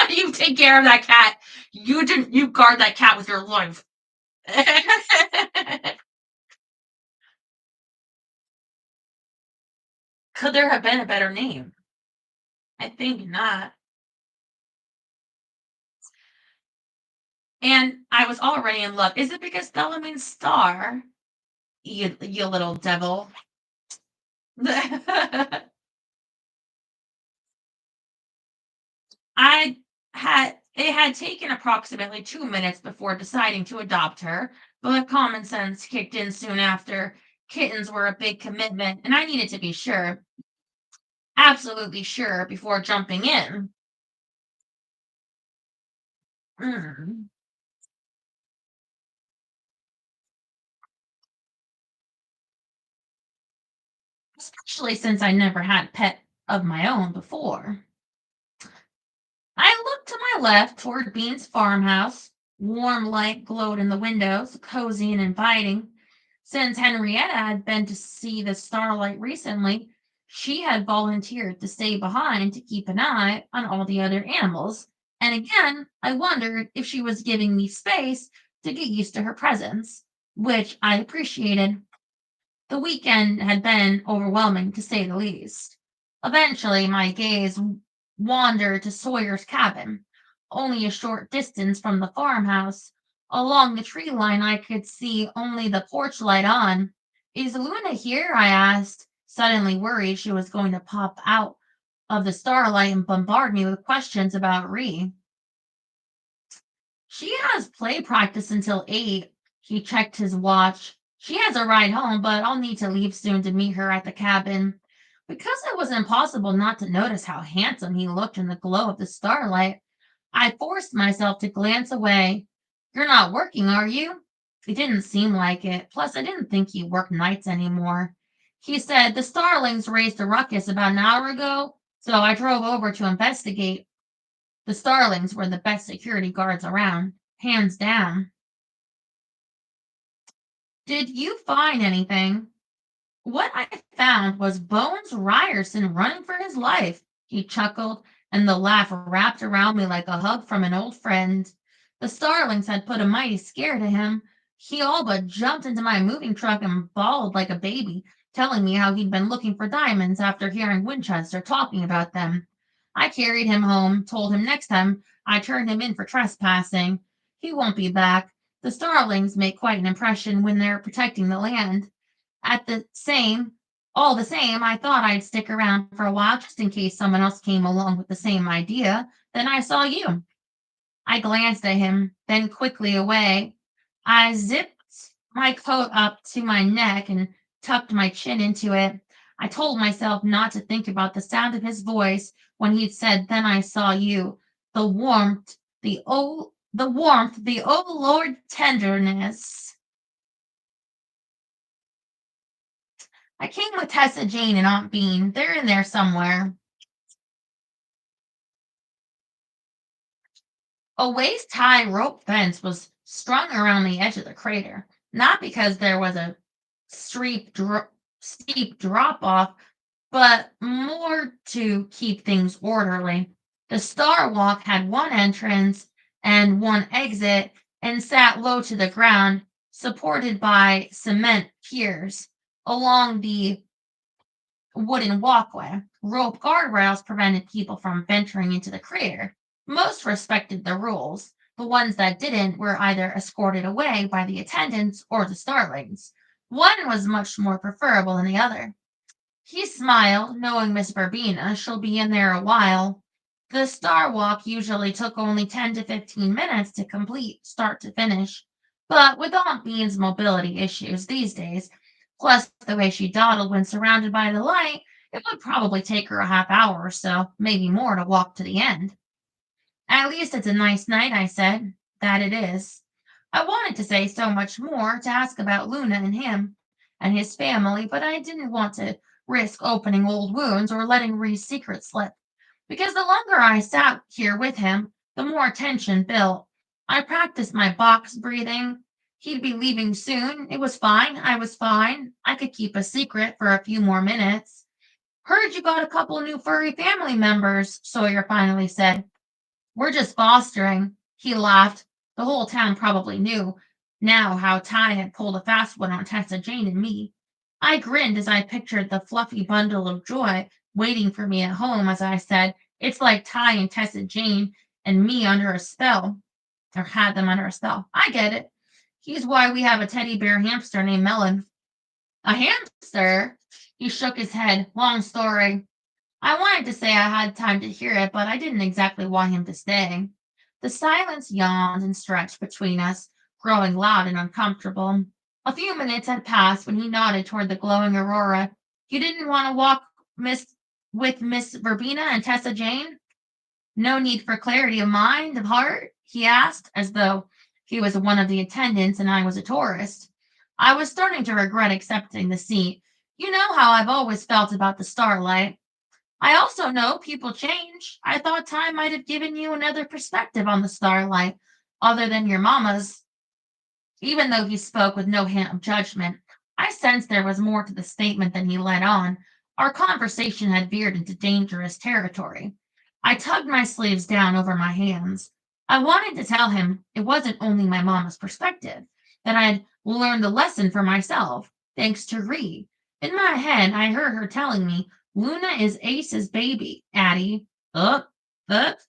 You take care of that cat. You guard that cat with your life. Could there have been a better name? I think not. And I was already in love. Is it because Stella means star? You little devil. I it had taken approximately 2 minutes before deciding to adopt her, but common sense kicked in soon after. Kittens were a big commitment, and I needed to be sure, absolutely sure, before jumping in. Mm. Especially since I never had a pet of my own before. I looked to my left toward Bean's farmhouse. Warm light glowed in the windows, cozy and inviting. Since Henrietta had been to see the starlight recently, she had volunteered to stay behind to keep an eye on all the other animals. And again, I wondered if she was giving me space to get used to her presence, which I appreciated. The weekend had been overwhelming, to say the least. Eventually, my gaze wandered to Sawyer's cabin, only a short distance from the farmhouse. Along the tree line, I could see only the porch light on. Is Luna here? I asked, suddenly worried she was going to pop out of the starlight and bombard me with questions about Ree. She has play practice until 8. He checked his watch. She has a ride home, but I'll need to leave soon to meet her at the cabin. Because it was impossible not to notice how handsome he looked in the glow of the starlight, I forced myself to glance away. You're not working, are you? It didn't seem like it. Plus, I didn't think he worked nights anymore. He said the starlings raised a ruckus about an hour ago, so I drove over to investigate. The starlings were the best security guards around, hands down. Did you find anything? What I found was Bones Ryerson running for his life. He chuckled, and the laugh wrapped around me like a hug from an old friend. The starlings had put a mighty scare to him. He all but jumped into my moving truck and bawled like a baby, telling me how he'd been looking for diamonds after hearing Winchester talking about them. I carried him home, told him next time I turned him in for trespassing. He won't be back. The starlings make quite an impression when they're protecting the land. At the same, all the same, I thought I'd stick around for a while just in case someone else came along with the same idea. Then I saw you. I glanced at him, then quickly away. I zipped my coat up to my neck and tucked my chin into it. I told myself not to think about the sound of his voice when he'd said, "Then I saw you." The warmth, the oh Lord tenderness. I came with Tessa Jane and Aunt Bean. They're in there somewhere. A waist-high rope fence was strung around the edge of the crater, not because there was a steep drop-off, but more to keep things orderly. The Star Walk had one entrance and one exit and sat low to the ground, supported by cement piers. Along the wooden walkway. Rope guardrails prevented people from venturing into the crater. Most respected the rules. The ones that didn't were either escorted away by the attendants or the starlings. One was much more preferable than the other. He smiled, knowing Miss Verbena, she'll be in there a while. The Star Walk usually took only 10 to 15 minutes to complete, start to finish. But with Aunt Bean's mobility issues these days, plus the way she dawdled when surrounded by the light, it would probably take her a half hour or so, maybe more, to walk to the end. At least it's a nice night, I said. That it is. I wanted to say so much more, to ask about Luna and him and his family, but I didn't want to risk opening old wounds or letting Ree's secret slip, because the longer I sat here with him, the more tension built. I practiced my box breathing. He'd be leaving soon. It was fine. I was fine. I could keep a secret for a few more minutes. Heard you got a couple new furry family members, Sawyer finally said. We're just fostering. He laughed. The whole town probably knew now how Ty had pulled a fast one on Tessa Jane and me. I grinned as I pictured the fluffy bundle of joy waiting for me at home as I said, it's like Ty and Tessa Jane and me under a spell, or had them under a spell. I get it. He's why we have a teddy bear hamster named Melon. A hamster? He shook his head. Long story. I wanted to say I had time to hear it, but I didn't exactly want him to stay. The silence yawned and stretched between us, growing loud and uncomfortable. A few minutes had passed when he nodded toward the glowing aurora. You didn't want to walk with Miss Verbena and Tessa Jane? No need for clarity of mind, of heart? He asked, as though he was one of the attendants and I was a tourist. I was starting to regret accepting the seat. You know how I've always felt about the starlight. I also know people change. I thought time might have given you another perspective on the starlight, other than your mama's. Even though he spoke with no hint of judgment, I sensed there was more to the statement than he let on. Our conversation had veered into dangerous territory. I tugged my sleeves down over my hands. I wanted to tell him it wasn't only my mama's perspective, that I'd learned the lesson for myself, thanks to Ree. In my head, I heard her telling me Luna is Ace's baby, Addie. Up, up.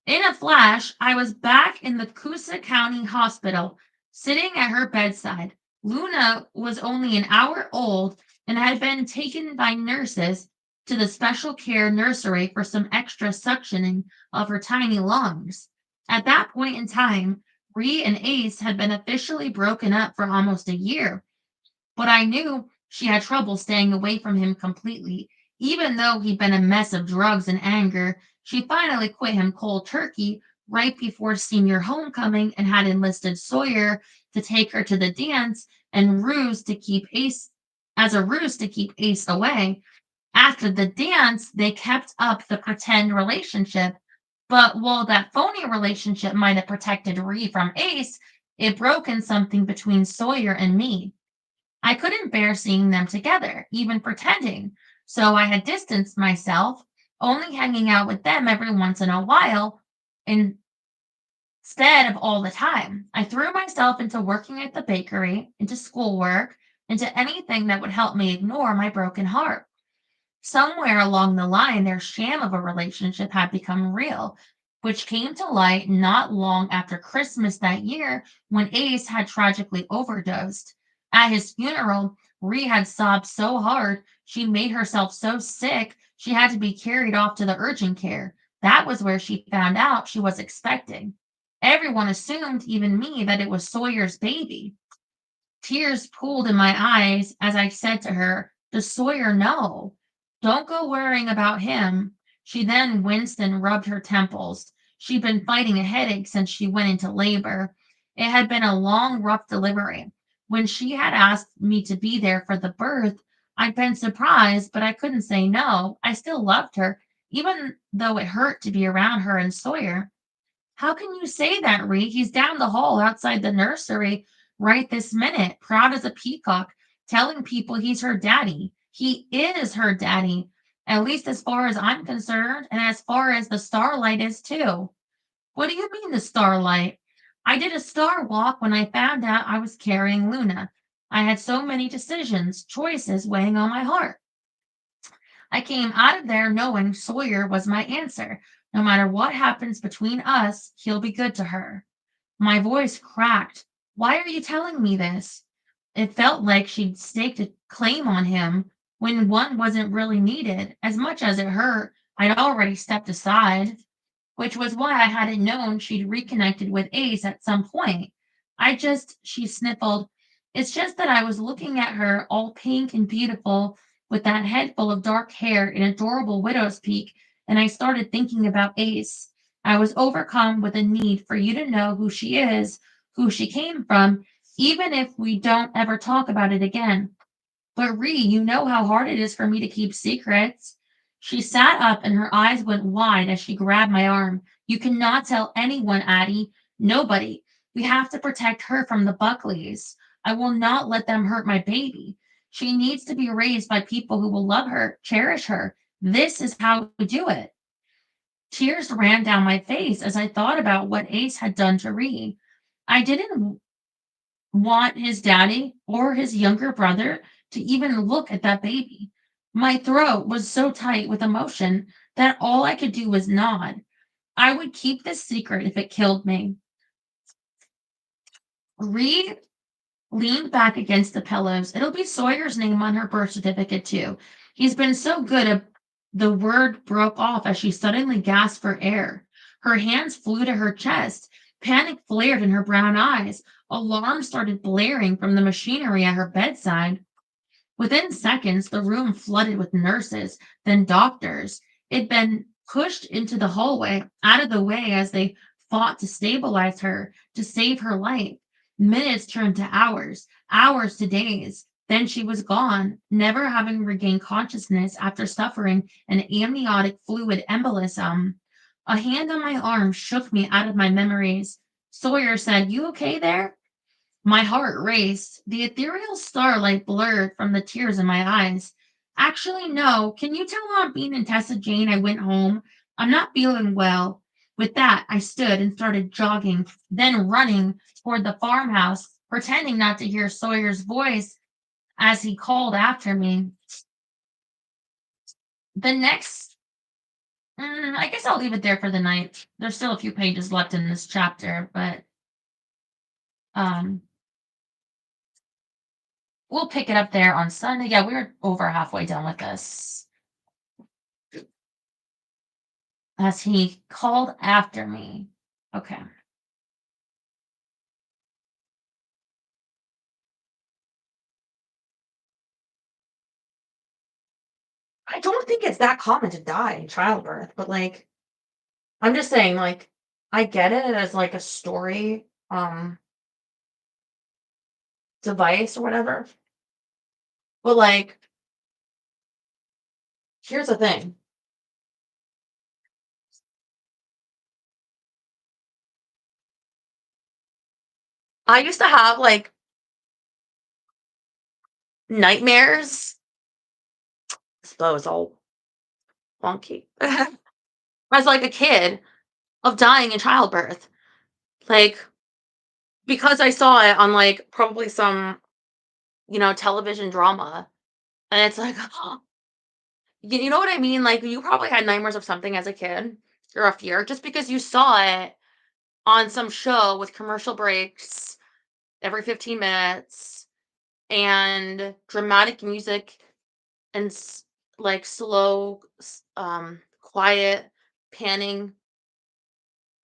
In a flash, I was back in the Coosa County Hospital, sitting at her bedside. Luna was only an hour old and had been taken by nurses to the special care nursery for some extra suctioning of her tiny lungs. At that point in time, Ree and Ace had been officially broken up for almost a year, but I knew she had trouble staying away from him completely. Even though he'd been a mess of drugs and anger, she finally quit him cold turkey right before senior homecoming and had enlisted Sawyer to take her to the dance and ruse to keep Ace as a ruse to keep Ace away. After the dance, they kept up the pretend relationship, but while that phony relationship might have protected Ree from Ace, it broken something between Sawyer and me. I couldn't bear seeing them together, even pretending, so I had distanced myself, only hanging out with them every once in a while instead of all the time. I threw myself into working at the bakery, into schoolwork, into anything that would help me ignore my broken heart. Somewhere along the line, their sham of a relationship had become real, which came to light not long after Christmas that year when Ace had tragically overdosed. At his funeral, Ree had sobbed so hard she made herself so sick she had to be carried off to the urgent care. That was where she found out she was expecting. Everyone assumed, even me, that it was Sawyer's baby. Tears pooled in my eyes as I said to her, "Does Sawyer know? Don't go worrying about him." She then winced and rubbed her temples. She'd been fighting a headache since she went into labor. It had been a long, rough delivery. When she had asked me to be there for the birth, I'd been surprised, but I couldn't say no. I still loved her, even though it hurt to be around her and Sawyer. "How can you say that, Ree? He's down the hall outside the nursery right this minute, proud as a peacock, telling people he's her daddy. He is her daddy, at least as far as I'm concerned, and as far as the starlight is too." "What do you mean the starlight?" "I did a star walk when I found out I was carrying Luna. I had so many decisions, choices weighing on my heart. I came out of there knowing Sawyer was my answer. No matter what happens between us, he'll be good to her." My voice cracked. "Why are you telling me this?" It felt like she'd staked a claim on him when one wasn't really needed. As much as it hurt, I'd already stepped aside, which was why I hadn't known she'd reconnected with Ace at some point. She sniffled, "It's just that I was looking at her all pink and beautiful with that head full of dark hair in adorable widow's peak, and I started thinking about Ace. I was overcome with a need for you to know who she is, who she came from, even if we don't ever talk about it again. But Ree, you know how hard it is for me to keep secrets." She sat up and her eyes went wide as she grabbed my arm. "You cannot tell anyone, Addie. Nobody. We have to protect her from the Buckleys. I will not let them hurt my baby. She needs to be raised by people who will love her, cherish her. This is how we do it." Tears ran down my face as I thought about what Ace had done to Ree. I didn't want his daddy or his younger brother to even look at that baby. My throat was so tight with emotion that all I could do was nod. I would keep this secret if it killed me. Ree leaned back against the pillows. "It'll be Sawyer's name on her birth certificate, too. He's been so good." The word broke off as she suddenly gasped for air. Her hands flew to her chest. Panic flared in her brown eyes. Alarm started blaring from the machinery at her bedside. Within seconds, the room flooded with nurses, then doctors. It'd been pushed into the hallway, out of the way as they fought to stabilize her, to save her life. Minutes turned to hours, hours to days. Then she was gone, never having regained consciousness after suffering an amniotic fluid embolism. A hand on my arm shook me out of my memories. Sawyer said, "You okay there?" My heart raced. The ethereal starlight blurred from the tears in my eyes. "Actually, no. Can you tell Aunt Bean and Tessa Jane I went home? I'm not feeling well." With that, I stood and started jogging, then running toward the farmhouse, pretending not to hear Sawyer's voice as he called after me. The next, I guess I'll leave it there for the night. There's still a few pages left in this chapter, but um, we'll pick it up there on Sunday. Yeah, we're over halfway done with this. As he called after me. Okay. I don't think it's that common to die in childbirth, but, like, I'm just saying, like, I get it as like a story device or whatever. But like, here's the thing. I used to have like nightmares. That was all wonky. As like a kid of dying in childbirth. Like because I saw it on like probably some, television drama. And it's like, you know what I mean? Like you probably had nightmares of something as a kid or a fear just because you saw it on some show with commercial breaks every 15 minutes and dramatic music and like slow quiet panning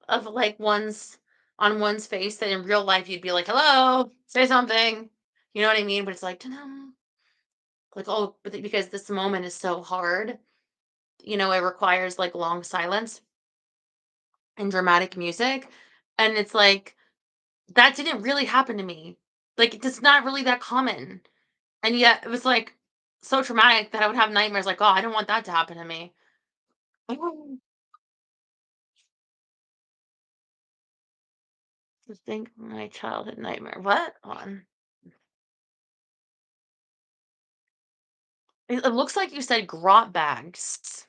of like one's face that in real life you'd be like, "Hello, say something." You know what I mean? But it's like, "Ta-dum." Like, oh, because this moment is so hard, it requires like long silence and dramatic music. And it's like, that didn't really happen to me. Like, it's not really that common. And yet it was like so traumatic that I would have nightmares like, oh, I don't want that to happen to me. I think my childhood nightmare. What? Hold on. It looks like you said grot bags,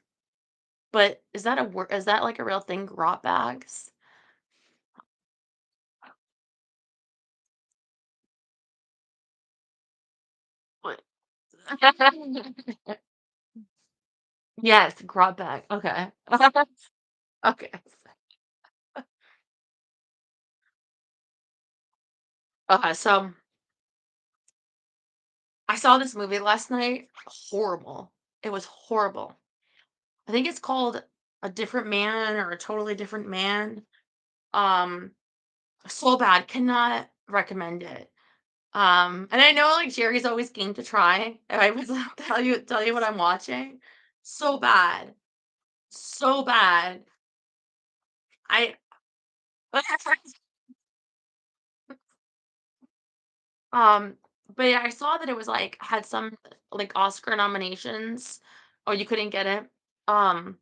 but is that a word? Is that like a real thing? Grot bags? What? Yes, grot bag. Okay. Okay. Okay. So I saw this movie last night. Horrible. It was horrible. I think it's called A Different Man or A Totally Different Man. Um, so bad. Cannot recommend it. And I know like Jerry's always game to try. And I was tell you what I'm watching. So bad. So bad. I um but yeah, I saw that it was like had some like Oscar nominations or you couldn't get it. Um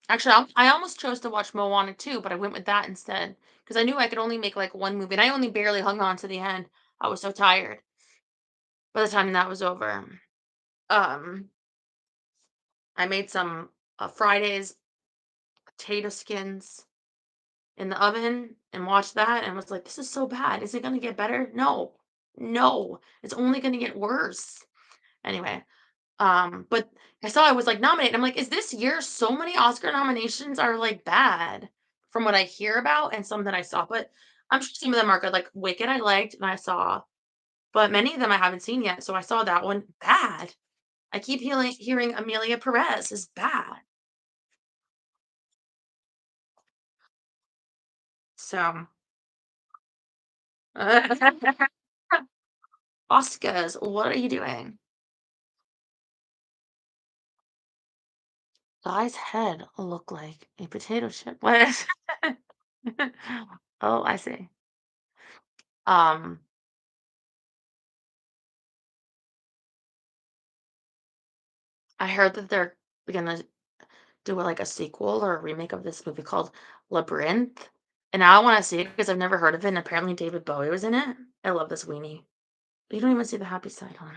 Actually I almost chose to watch Moana too, but I went with that instead because I knew I could only make like one movie and I only barely hung on to the end. I was so tired by the time that was over. Um I made some Fridays potato skins in the oven and watched that and was like, "This is so bad. Is it gonna get better? No. No. It's only gonna get worse." Anyway, but I saw I was, like, nominated. I'm like, "Is this year so many Oscar nominations are, like, bad?" From what I hear about and some that I saw, but I'm sure some of them are good. Like, Wicked I liked and I saw, but many of them I haven't seen yet, so I saw that one. Bad. I keep hearing Amelia Perez is bad. So Oscars, what are you doing? Guy's head look like a potato chip. What is Oh, I see. Um, I heard that they're gonna do like a sequel or a remake of this movie called Labyrinth. And now I want to see it because I've never heard of it. And apparently David Bowie was in it. I love this weenie. You don't even see the happy side on.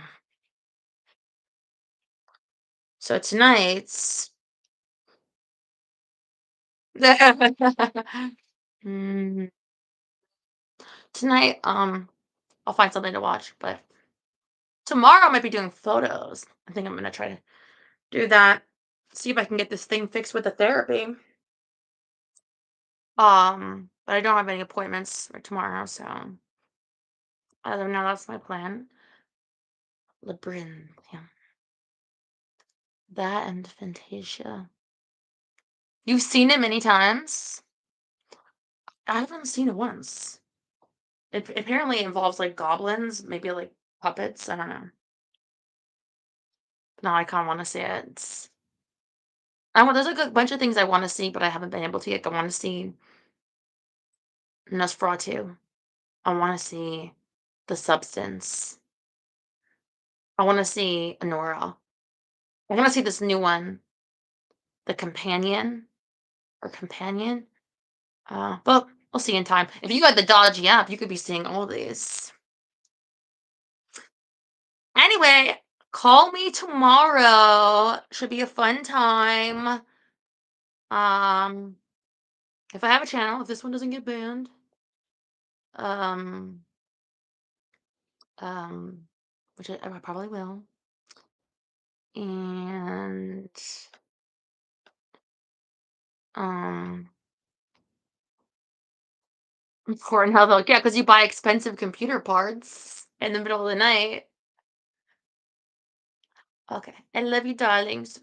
So tonight's Mm, tonight, I'll find something to watch, but tomorrow I might be doing photos. I think I'm gonna try to do that. See if I can get this thing fixed with the therapy. But I don't have any appointments for tomorrow, so other than that, that's my plan. Labyrinth, yeah. That and Fantasia. You've seen it many times? I haven't seen it once. It apparently involves like goblins, maybe like puppets. I don't know. Now I kind of want to see it. There's like a bunch of things I want to see, but I haven't been able to yet. I want to see. Nosferatu. I wanna see The Substance. I wanna see Anora. I wanna see this new one, The Companion or Companion. But we'll see in time. If you got the dodgy app, you could be seeing all these. Anyway, call me tomorrow. Should be a fun time. Um, if I have a channel, if this one doesn't get banned, um, um, which I probably will, and um, for another, yeah, because you buy expensive computer parts in the middle of the night. Okay, I love you, darlings.